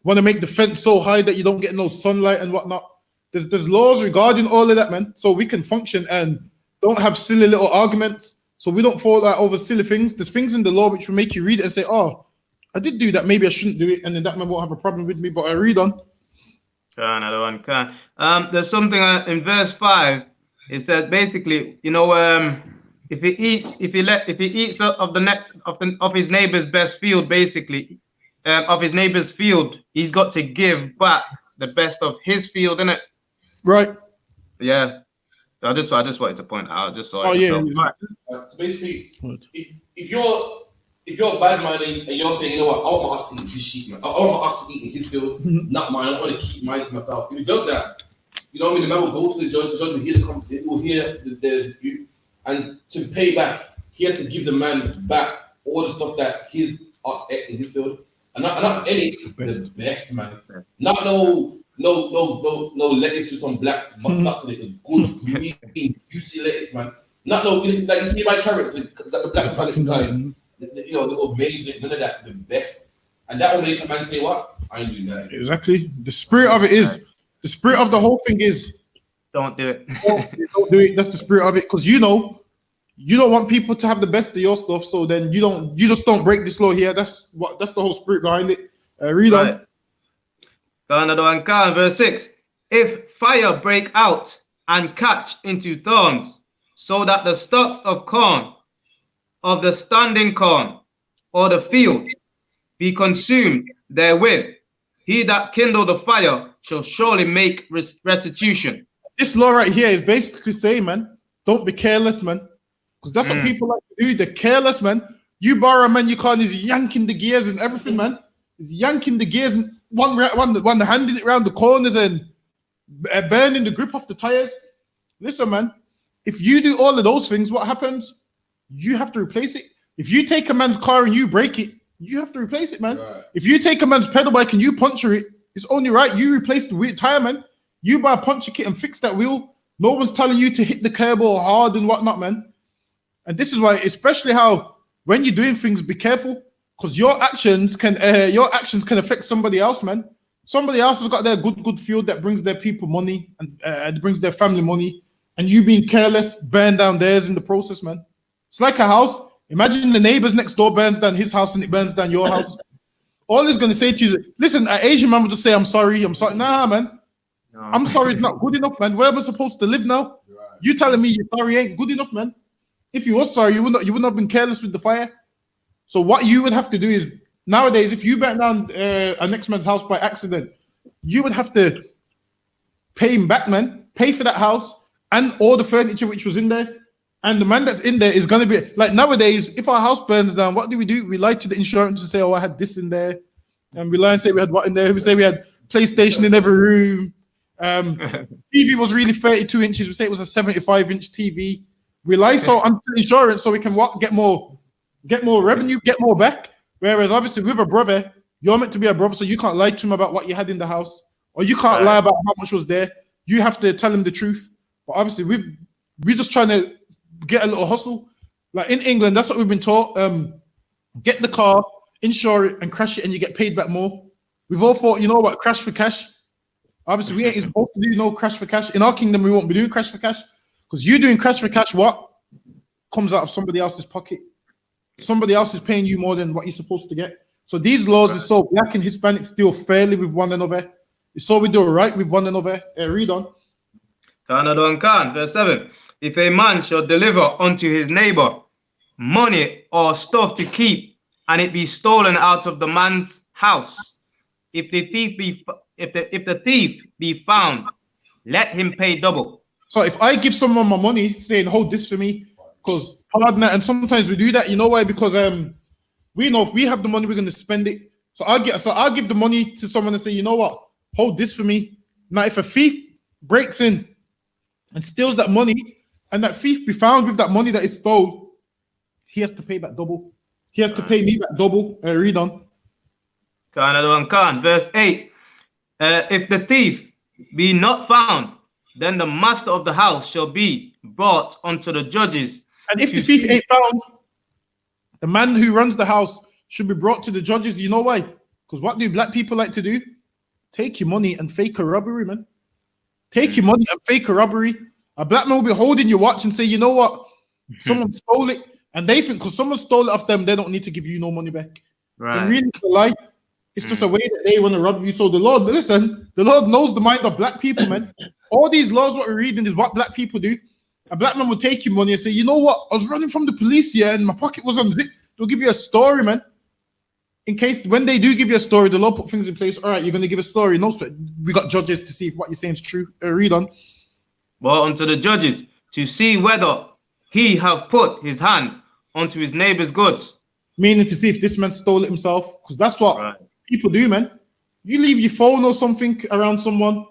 want to make the fence so high that you don't get no sunlight and whatnot. There's laws regarding all of that, man. So we can function and don't have silly little arguments. So we don't fall out over silly things. There's things in the law which will make you read it and say, oh, I did do that. Maybe I shouldn't do it. And then that man won't have a problem with me. But I read on. Another one can. There's something in verse 5. It says basically, if he eats of his neighbor's best field, basically, of his neighbor's field, he's got to give back the best of his field, innit? Right. Yeah. So I just wanted to point out. Just so. Oh yeah. So basically, if you're a bad man and you're saying, you know what, I want my ox to eat his sheep, man. I want my ox to eat in his field, not mine. I want to keep mine to myself. If he does that, you know what I mean? The man will go to the judge will hear the dispute, and to pay back, he has to give the man back all the stuff that his ox ate in his field, and not any the best man. Not no lettuce with some black mustard in it, good green juicy lettuce, man. Not no like you see my carrots, got the black mustard sometimes. The amazing, none of that, the best. And that will make a man say, what? I ain't doing that. Exactly. The spirit of it is, the spirit of the whole thing is, Don't do it. Don't do it. That's the spirit of it. Because you know, you don't want people to have the best of your stuff. So then you just don't break this law here. That's the whole spirit behind it. Read on. Another one, verse 6. If fire break out and catch into thorns, so that the stalks of corn, of the standing corn, or the field, be consumed therewith, he that kindled the fire shall surely make restitution. This law right here is basically saying, man, don't be careless, man. Because that's what people like to do. They're careless, man. You borrow, man, you can't, he's yanking the gears and everything, man. He's yanking the gears and one handing it around the corners and burning the grip off the tires. Listen, man, if you do all of those things, what happens? You have to replace it. If you take a man's car and you break it, you have to replace it, man. Right. If you take a man's pedal bike and you puncture it, it's only right you replace the wheel tire, man. You buy a puncture kit and fix that wheel. No one's telling you to hit the curb or hard and whatnot, man. And this is why, especially how when you're doing things, be careful, because your actions can affect somebody else, man. Somebody else has got their good field that brings their people money and brings their family money, and you being careless burn down theirs in the process, man. It's like a house. Imagine the neighbors next door burns down his house and it burns down your house. All he's gonna say to you is, listen, an Asian man will just say, I'm sorry. Nah, man. No. I'm sorry, it's not good enough, man. Where am I supposed to live now? Right. You telling me you're sorry ain't good enough, man. If you were sorry, you wouldn't have been careless with the fire. So what you would have to do is, nowadays, if you burn down a next man's house by accident, you would have to pay him back, man. Pay for that house and all the furniture which was in there. And the man that's in there is going to be, like nowadays, if our house burns down, what do? We lie to the insurance and say, oh, I had this in there. And we lie and say we had what in there. We say we had PlayStation in every room. TV was really 32 inches. We say it was a 75-inch TV. We lie so onto the insurance so we can get more revenue, get more back. Whereas obviously with a brother, you're meant to be a brother, so you can't lie to him about what you had in the house, or you can't lie about how much was there. You have to tell him the truth. But obviously we're just trying to get a little hustle. Like in England, that's what we've been taught. Get the car, insure it, and crash it, and you get paid back more. We've all thought, you know what, crash for cash. Obviously, we ain't supposed to do no crash for cash. In our kingdom, we won't be doing crash for cash. Because you doing crash for cash, what comes out of somebody else's pocket? Somebody else is paying you more than what you're supposed to get. So these laws is so black and Hispanics deal fairly with one another. It's so we do right with one another. Read on. Verse 7. If a man shall deliver unto his neighbor money or stuff to keep, and it be stolen out of the man's house, if the thief be found, let him pay double. So if I give someone my money, saying hold this for me, because partner, and sometimes we do that, you know why? Because we know if we have the money, we're going to spend it. So I'll give the money to someone and say, you know what, hold this for me. Now, if a thief breaks in and steals that money, and that thief be found with that money that is stole, he has to pay back double. He has to pay me back double. Read on. Verse 8. If the thief be not found, then the master of the house shall be brought unto the judges. And if the thief ain't found, the man who runs the house should be brought to the judges. You know why? Because what do black people like to do? Take your money and fake a robbery, man. Take your money and fake a robbery. A black man will be holding your watch and say, you know what? Someone stole it. And they think because someone stole it off them, they don't need to give you no money back. Right. And really, it's a lie. It's just a way that they want to rob you. So the Lord, listen, the Lord knows the mind of black people, man. All these laws, what we're reading is what black people do. A black man will take your money and say, you know what? I was running from the police here and my pocket was unzipped. They'll give you a story, man. In case when they do give you a story, the law put things in place. All right, you're going to give a story. No sweat. We got judges to see if what you're saying is true. Read on. Well, unto the judges to see whether he have put his hand onto his neighbor's goods. Meaning to see if this man stole it himself. Because that's what people do, man. You leave your phone or something around someone.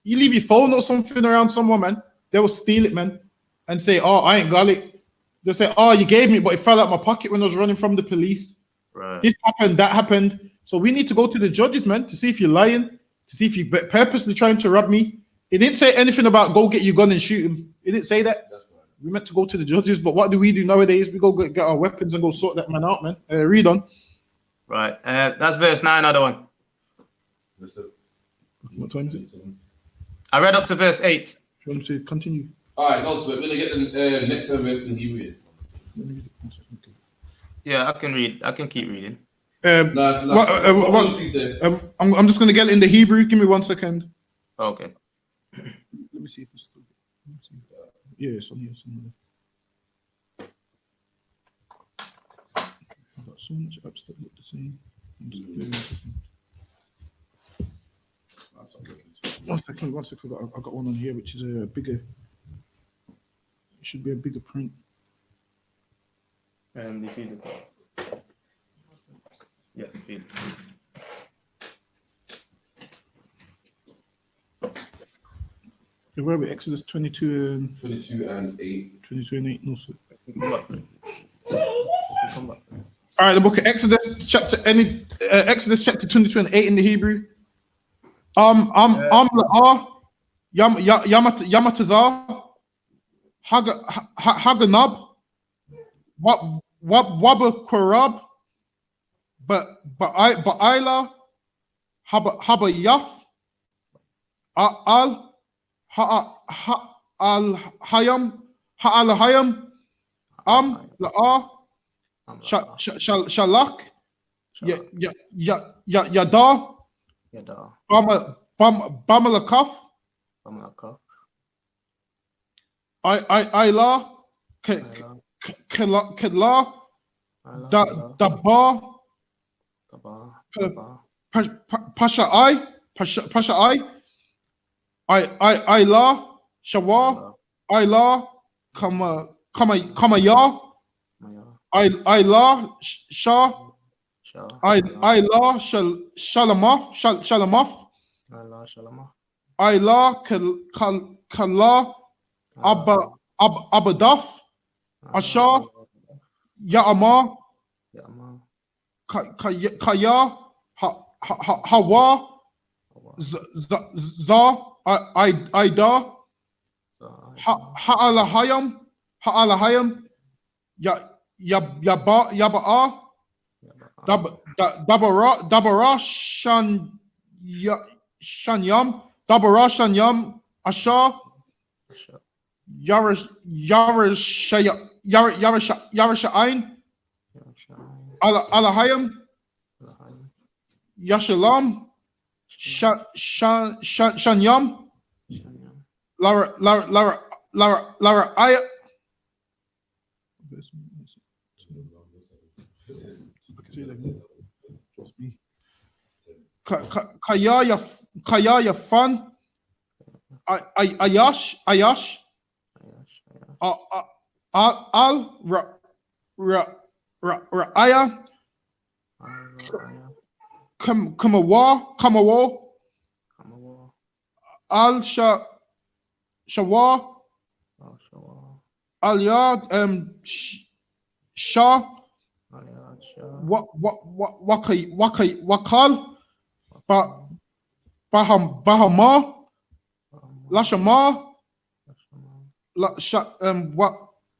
You leave your phone or something around someone, man. They will steal it, man. And say, oh, I ain't got it. They'll say, oh, you gave me, but it fell out my pocket when I was running from the police. Right. This happened, that happened. So we need to go to the judges, man, to see if you're lying, to see if you're purposely trying to rob me. It didn't say anything about go get your gun and shoot him. It didn't say that. That's right. We meant to go to the judges, but what do we do nowadays? We go get our weapons and go sort that man out, man. Read on. Right. That's verse 9, other one. What time is it? I read up to verse 8. Do you want to continue? All right, no sweat. We're gonna get the next verse in Hebrew. Okay. Yeah, I can read. I can keep reading. No, I'm just going to get it in the Hebrew. Give me 1 second. Okay. Let me see if it's still. Yeah, it's on here somewhere. I've got so much apps that look the same. 1 second. I got one on here which is a bigger. It should be a bigger print. And the feed. Yeah, feed. Where are we? Exodus 22 and 8. 22 and 8. No, sir. Come back. All right, the book of Exodus, Exodus chapter 22 and 8 in the Hebrew. Yamatazar, Haganab, Wabba Korab, Ba'ila, Haba Yaf, Al Hayam, La'a, Shalak, Yada, Bamalakaf, Ayla, Kedla, Dabar, Pasha Ayla, Shawa, Ayla, Kamaya, Ayla, Shah, Ayla, Shalamaf, Ayla, Kala, Abadaf, Asha, Ya'ama, Kaya, Hawa, Za, Aida, Ha'alahayam, Yaba'a, Dabara, Shanyam, Asha, Yarasha'ain, Alahayam, Yashalam, Shanyam, Lara Aya. Kaya Fan, Ayash, Al Ra'aya, Kamawa, Al Shawa, Aliyad, Shah, Wakal, Bahama, Lashama,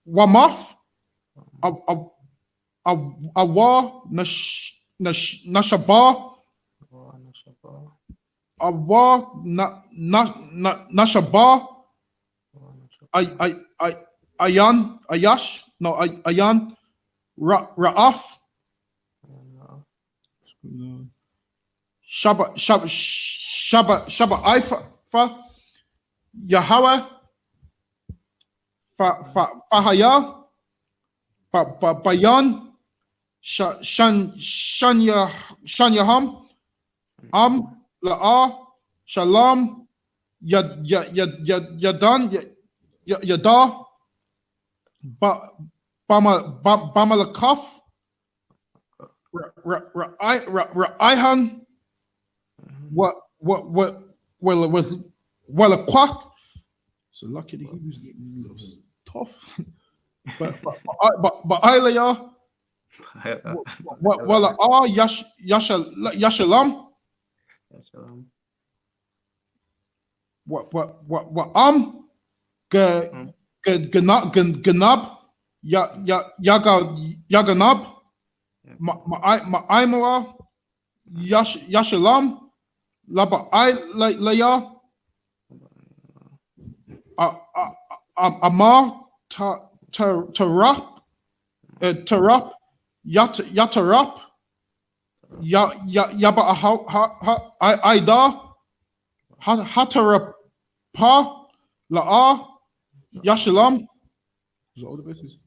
Wamaf, Awa, Nashaba, Awa, Nashaba, Ayan, Ra'af, Shaba Ifa, Yahweh, Fahaya, Bayan, Shanyaham, La'a, Shalom, Yadan, Yada, Bamalakaf, Ra'ayhan, well a quack. So lucky the Hebrews was tough. but Ilaya, Yashalam, Ganab, Yaganab, Ma'aimara, Yashalam, Laba Ilaya, Amar Tarap Yatarap Yaba Ida Hatarapa La'a Yashalam. Is that all the bases?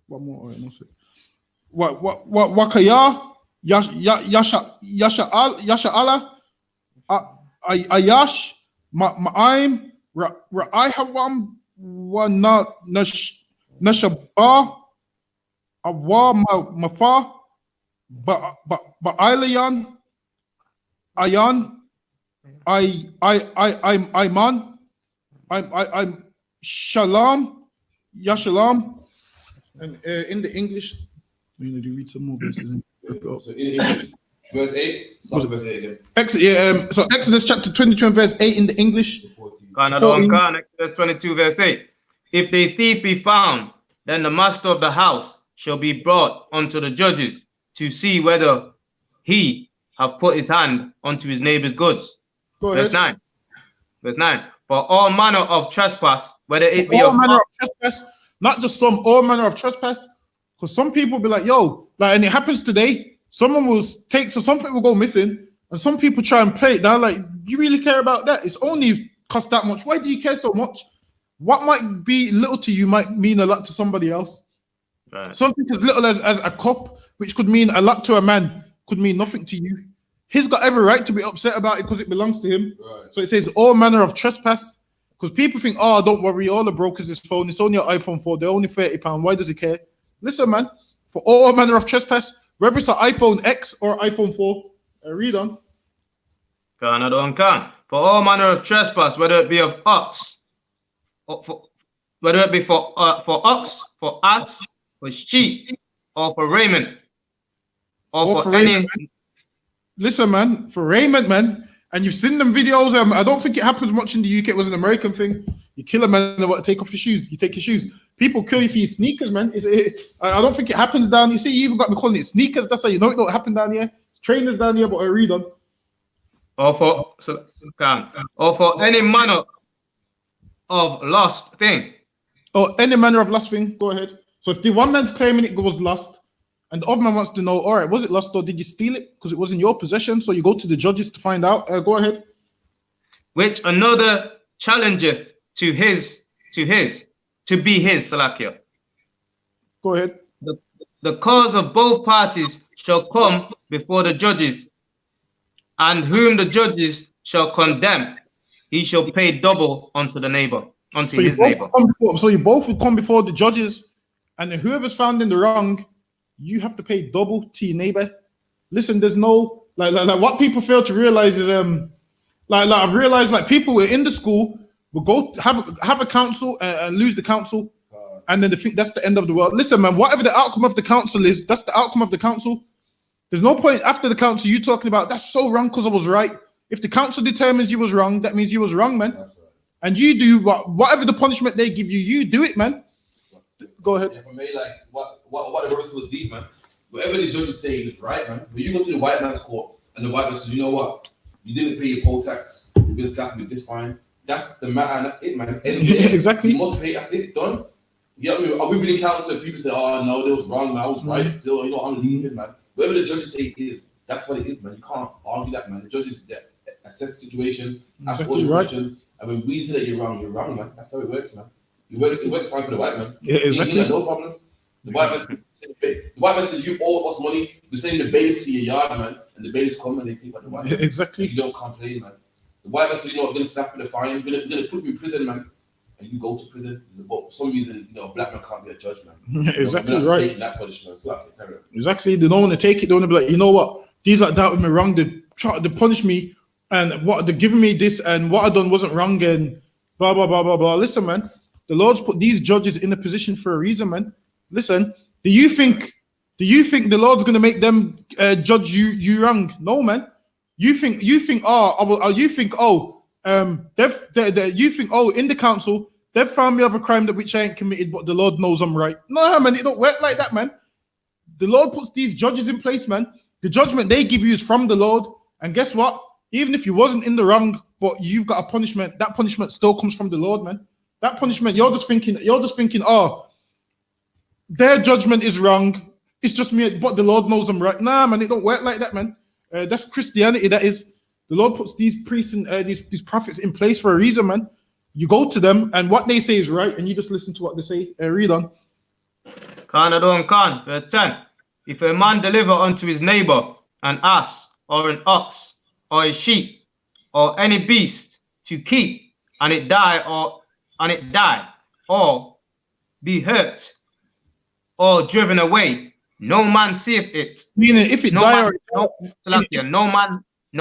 One more. All right, no sir. Wakaya Yasha'ala Ayash Ma'aim Ra'ihawam wa Nashabah Awa Mafa Ba'ilian Ayan I'm Shalom Yashalam. And in the English, I'm going to read some more verses. So in English, verse 8. Start verse 8 again. So Exodus chapter 22 and verse 8 in the English. Exodus 22 verse 8. If the thief be found, then the master of the house shall be brought unto the judges to see whether he have put his hand unto his neighbor's goods. Verse 9. Verse 9. For all manner of trespass, whether it be all manner of trespass, not just all manner of trespass. Because some people be like, yo, like, and it happens today. Someone will take, so something will go missing, and some people try and play it down. Like, you really care about that? It's only cost that much. Why do you care so much? What might be little to you might mean a lot to somebody else. Right. Something as little as a cup, which could mean a lot to a man, could mean nothing to you. He's got every right to be upset about it because it belongs to him. Right. So it says all manner of trespass. Because people think, oh, don't worry, all the brokers is phone. It's only an iPhone 4. They're only £30. Why does he care? Listen, man, for all manner of trespass, whether it's an iPhone X or iPhone 4, read on. For all manner of trespass, whether it be of ox, or whether it be for ox, for ass, for sheep, or for raiment, or for any. Listen, man, for raiment, man. And you've seen them videos. I don't think it happens much in the UK. It was an American thing. You kill a man, they want to take off your shoes. You take your shoes. People kill you for your sneakers, man. I don't think it happens down. You see, you even got me calling it sneakers. That's how you know it don't happen down here. Trainers down here, but I read on. Or for any manner of lost thing. Or any manner of lost thing. Go ahead. So if the one man's claiming it was lost, and the other man wants to know, all right, was it lost or did you steal it? Because it was in your possession. So you go to the judges to find out. Go ahead. Which another challengeth to be his, Salakia. Go ahead. The cause of both parties shall come before the judges, and whom the judges shall condemn, he shall pay double unto the neighbor, unto his neighbor. So you both will come before the judges, and then whoever's found in the wrong, you have to pay double to your neighbor. Listen, there's no like what people fail to realize is I've realized like people were in the school will go have a council and lose the council, and then they think that's the end of the world. Listen, man, whatever the outcome of the council is, that's the outcome of the council. There's no point after the council you talking about that's so wrong because I was right. If the council determines you was wrong, that means you was wrong, man. Right. And you do whatever the punishment they give you, you do it, man. Go ahead. Yeah, for me, like what the verse was deep, man. Whatever the judges say is right, man. When you go to the white man's court and the white man says, you know what, you didn't pay your poll tax, you're gonna slap me with this fine. That's the matter, and that's it, man. Yeah, exactly. You must pay. That's it. Done. You know what I mean? Are we really counting? People say, "Oh no, that was wrong, man. I was right still." You know, I'm leaving, man. Whatever the judges say is, that's what it is, man. You can't argue that, man. The judges assess the situation, ask all the questions, and when we say that you're wrong, man. That's how it works, man. It works fine for the white man. Yeah, exactly. No problem. The white man says you owe us money. We're sending the bailiffs to your yard, man, and the bailiffs come and they take what the white man. Exactly. You don't complain, man. The white man says, you know, we're gonna slap with a fine, we're gonna put you in prison, man. And you go to prison. But for some reason, you know, a black man can't be a judge, man. Exactly, you know, right. Taking that punishment, so exactly. They don't want to take it. They want to be like, you know what? These like that with me wrong. They try to punish me, and what they're giving me this, and what I done wasn't wrong, and blah blah blah blah blah. Listen, man. The Lord's put these judges in a position for a reason, man. Listen. Do you think the Lord's gonna make them judge you wrong? No, man. You think in the council they've found me of a crime that which I ain't committed, but the Lord knows I'm right. No, man, it don't work like that, man. The Lord puts these judges in place, man. The judgment they give you is from the Lord, and guess what? Even if you wasn't in the wrong, but you've got a punishment, that punishment still comes from the Lord, man. That punishment, you're just thinking, oh, their judgment is wrong. It's just me, but the Lord knows I'm right. Nah, man, it don't work like that, man. That's Christianity. That is, the Lord puts these priests and these prophets in place for a reason, man. You go to them, and what they say is right, and you just listen to what they say. Read on. Verse 10. If a man deliver unto his neighbor an ass, or an ox, or a sheep, or any beast to keep, and it die, or be hurt, or driven away, no man seeth it. Meaning, if it no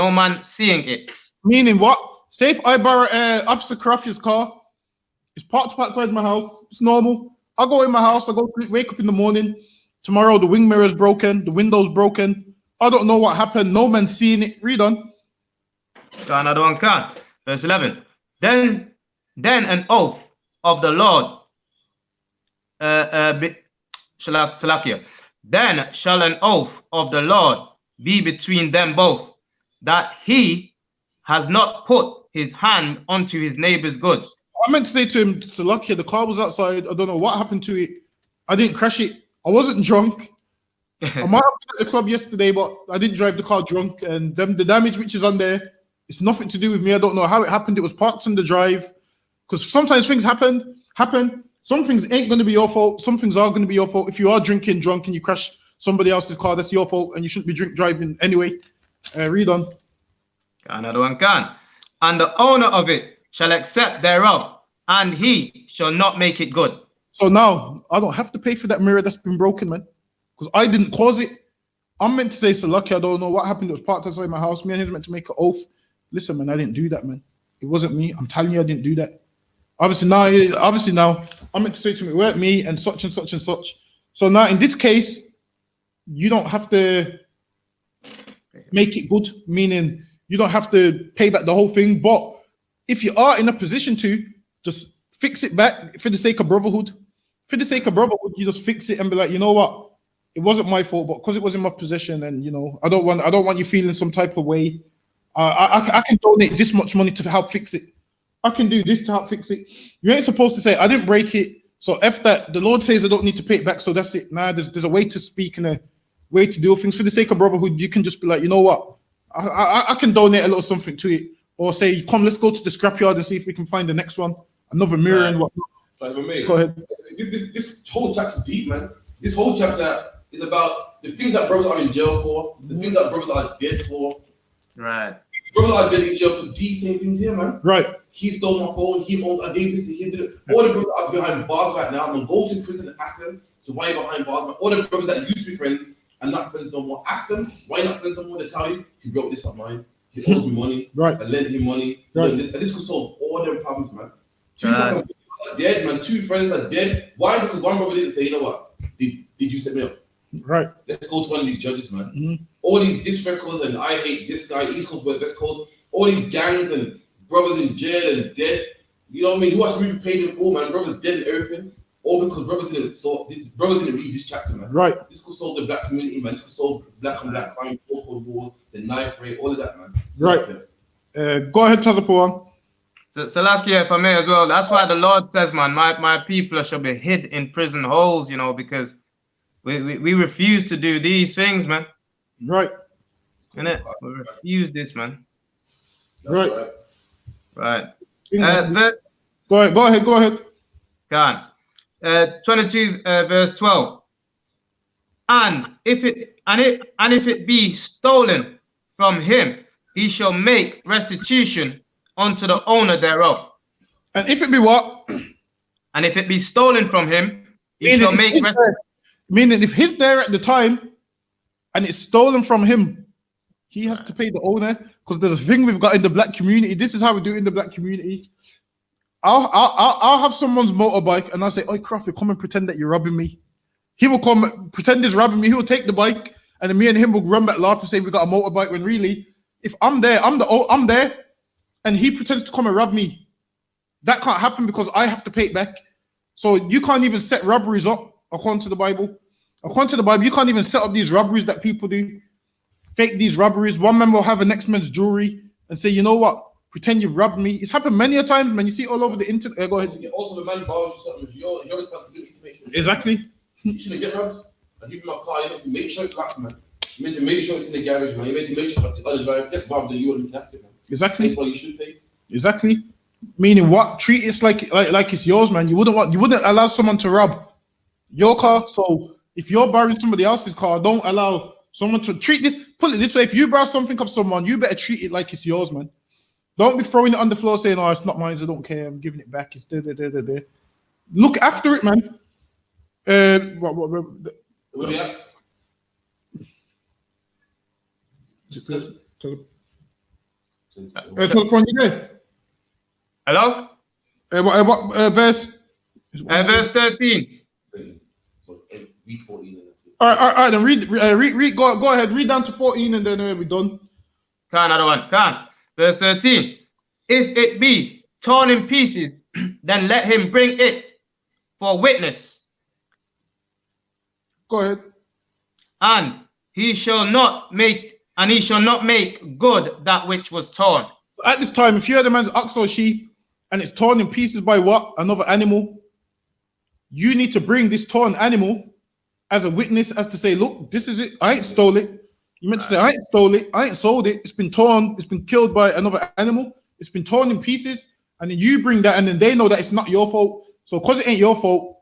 man seeing it. Meaning what? Say if I borrow Officer Crafty's car, it's parked outside my house. It's normal. I go in my house. I go wake up in the morning. Tomorrow the wing mirror's broken. The window's broken. I don't know what happened. No man seeing it. Read on. Verse 11. Then an oath of the Lord. Salakia. Then shall an oath of the Lord be between them both, that he has not put his hand onto his neighbor's goods. I meant to say to him, Salakia, the car was outside. I don't know what happened to it. I didn't crash it. I wasn't drunk. I might have been at the club yesterday, but I didn't drive the car drunk. And the damage which is on there, it's nothing to do with me. I don't know how it happened. It was parked on the drive. Because sometimes things happen. Some things ain't going to be your fault. Some things are going to be your fault. If you are drinking drunk and you crash somebody else's car, that's your fault. And you shouldn't be drink driving anyway. Read on. And the owner of it shall accept thereof, and he shall not make it good. So now I don't have to pay for that mirror that's been broken, man, because I didn't cause it. I'm meant to say, so lucky I don't know what happened. It was parked outside my house. Me and him meant to make an oath. Listen, man, I didn't do that, man. It wasn't me. I'm telling you, I didn't do that. Obviously now, I'm meant to say to me, it weren't me and such and such and such. So now in this case, you don't have to make it good, meaning you don't have to pay back the whole thing. But if you are in a position to, just fix it back for the sake of brotherhood. For the sake of brotherhood, you just fix it and be like, you know what? It wasn't my fault, but because it was in my possession, and you know, I don't want you feeling some type of way. I can donate this much money to help fix it. I can do this to help fix it. You ain't supposed to say I didn't break it, so F that. The Lord says I don't need to pay it back, so that's it. Nah, there's a way to speak and a way to do things. For the sake of brotherhood, you can just be like, you know what? I can donate a little something to it, or say, come, let's go to the scrapyard and see if we can find the next one, another mirror and whatnot. Go ahead. This whole chapter is deep, man. This whole chapter is about the things that brothers are in jail for, the things that brothers are dead for. Right. Brothers are dead in jail for these same things here, man. Right. He stole my phone. I gave this to him. All the brothers are behind bars right now. I'm gonna go to prison and ask them, so why are you behind bars? Man? All the brothers that used to be friends and not friends no more, ask them why not friends no more. They tell you he broke this up mine. He owes me money. Right. I lent him money. Right. And this could solve all their problems, man. Two brothers are dead, man. Two friends are dead. Why? Because one brother didn't say, you know what? Did you set me up? Right. Let's go to one of these judges, man. Mm-hmm. All these diss records and I hate this guy, East Coast, West Coast, all these gangs and brothers in jail and dead. You know what I mean? You watch the movie Paid in Full, man. Brothers dead and everything. All because brothers didn't read this chapter, man. Right. This could solve the black community, man. This could solve black on black crime, postcode wars, the knife rate, all of that, man. Right. Go ahead, Tazapuan. So Salakia, if I may as well, that's why the Lord says, man, my people shall be hid in prison holes, you know, because we refuse to do these things, man. Right. Innit? We refuse this, man. That's Right. Go ahead. God. 22 verse 12. And if it be stolen from him, he shall make restitution unto the owner thereof. And if it be what? And if it be stolen from him, he shall make restitution. Meaning if he's there at the time and it's stolen from him, he has to pay the owner. Because there's a thing we've got in the black community. This is how we do it in the black community. I'll have someone's motorbike and I'll say, "Oi, Crawford, come and pretend that you're robbing me." He will come pretend he's robbing me. He will take the bike, and then me and him will run back laugh and say we got a motorbike. When really, if I'm there, I'm there, and he pretends to come and rob me. That can't happen because I have to pay it back. So you can't even set robberies up according to the Bible. According to the Bible, you can't even set up these robberies that people do. Fake these robberies. One man will have a next man's jewelry and say, "You know what? pretend you've robbed me. It's happened many a times, man. You see it all over the internet. Go ahead. Also, the man borrows you something. It's your responsibility to make sure. Exactly. You shouldn't get robbed. I give you my car. You meant to make sure it's locked, man. You meant to make sure it's in the garage, man. You meant to make sure it's on the drive. Gets robbed, then you're looking after it, man. Exactly. That's why you should pay. Exactly. Meaning what? Treat it like it's yours, man. You wouldn't allow someone to rob your car. So if you're borrowing somebody else's car, don't allow someone to treat this. Put it this way: if you borrow something of someone, you better treat it like it's yours, man. Don't be throwing it on the floor saying, "Oh, it's not mine. I don't care. I'm giving it back." It's there. Look after it, man. What do you have? Hello? What verse? Verse 13. So, read 14. All right. Then read. Go ahead. Read down to 14, and then we're done. Another one. Verse 13. If it be torn in pieces, then let him bring it for witness, Go ahead. and he shall not make good that which was torn. At this time, if you had a man's ox or sheep and it's torn in pieces by what? Another animal, you need to bring this torn animal as a witness, as to say, look, this is it. I ain't stole it. You meant to say, I ain't stole it. I ain't sold it. It's been torn. It's been killed by another animal. It's been torn in pieces. And then you bring that, and then they know that it's not your fault. So because it ain't your fault,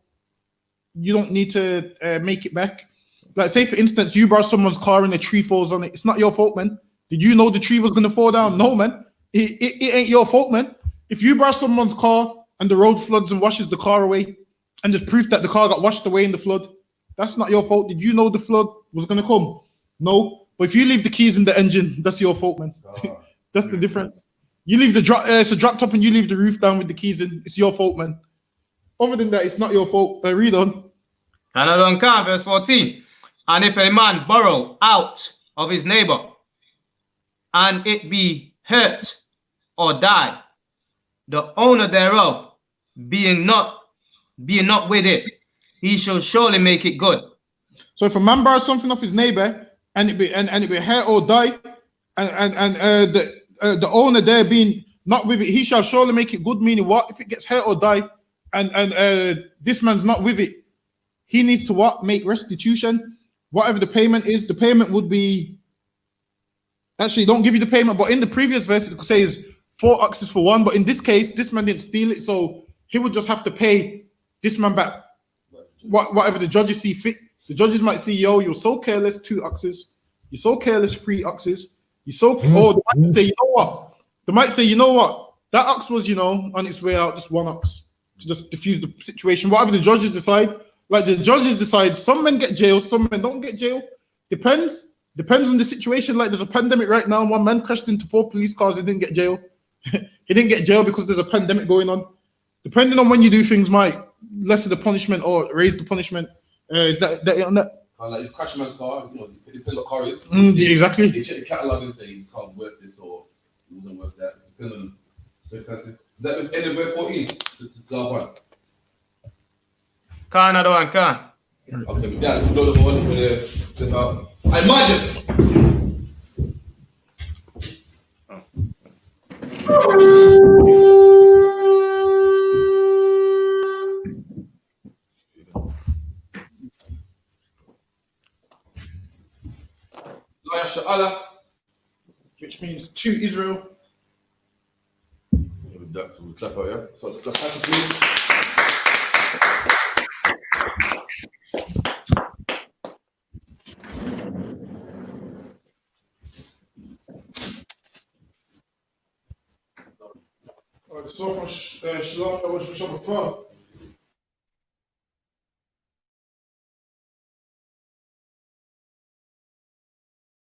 you don't need to make it back. Like, say, for instance, you borrow someone's car and a tree falls on it. It's not your fault, man. Did you know the tree was going to fall down? No, man. It ain't your fault, man. If you borrow someone's car and the road floods and washes the car away, and there's proof that the car got washed away in the flood, that's not your fault. Did you know the flood was going to come? No. But if you leave the keys in the engine, that's your fault, man. That's the difference. You leave the it's a drop top and you leave the roof down with the keys in. It's your fault, man. Other than that, it's not your fault. Read on. Another one, verse 14. And if a man borrow out of his neighbor, and it be hurt or die, the owner thereof being not with it, he shall surely make it good. So if a man borrows something off his neighbor and it be hurt or die, and the owner there being not with it, he shall surely make it good. Meaning what? If it gets hurt or die, and this man's not with it, he needs to what? Make restitution. Whatever the payment is, the payment would be. Actually, don't give you the payment, but in the previous verse it says 4 oxes for 1. But in this case, this man didn't steal it, so he would just have to pay this man back whatever the judges see fit. The judges might see, yo, you're so careless, 2 oxes. You're so careless, 3 oxes. You're so oh, they might say, you know what? They might say, you know what? That ox was, on its way out, just 1 ox to just diffuse the situation. Whatever the judges decide, like the judges decide, some men get jail, some men don't get jail. Depends on the situation. Like there's a pandemic right now. 1 man crashed into 4 police cars. He didn't get jail. He didn't get jail because there's a pandemic going on. Depending on when you do things, might lessen the punishment or raise the punishment. Is that it on that? Like if you crash a man's car, it depends what car it is. Yeah, exactly. They check the catalogue and say his car's worth this or it wasn't worth that. It depends on circumstances. Is that the end of verse 14? To go on. Another one. Okay, we got to know the one with the step out. I imagine. SHALAM, Which means to Israel. That's what we clap out, yeah? So the clap means. So much shalom, that was Shabbat.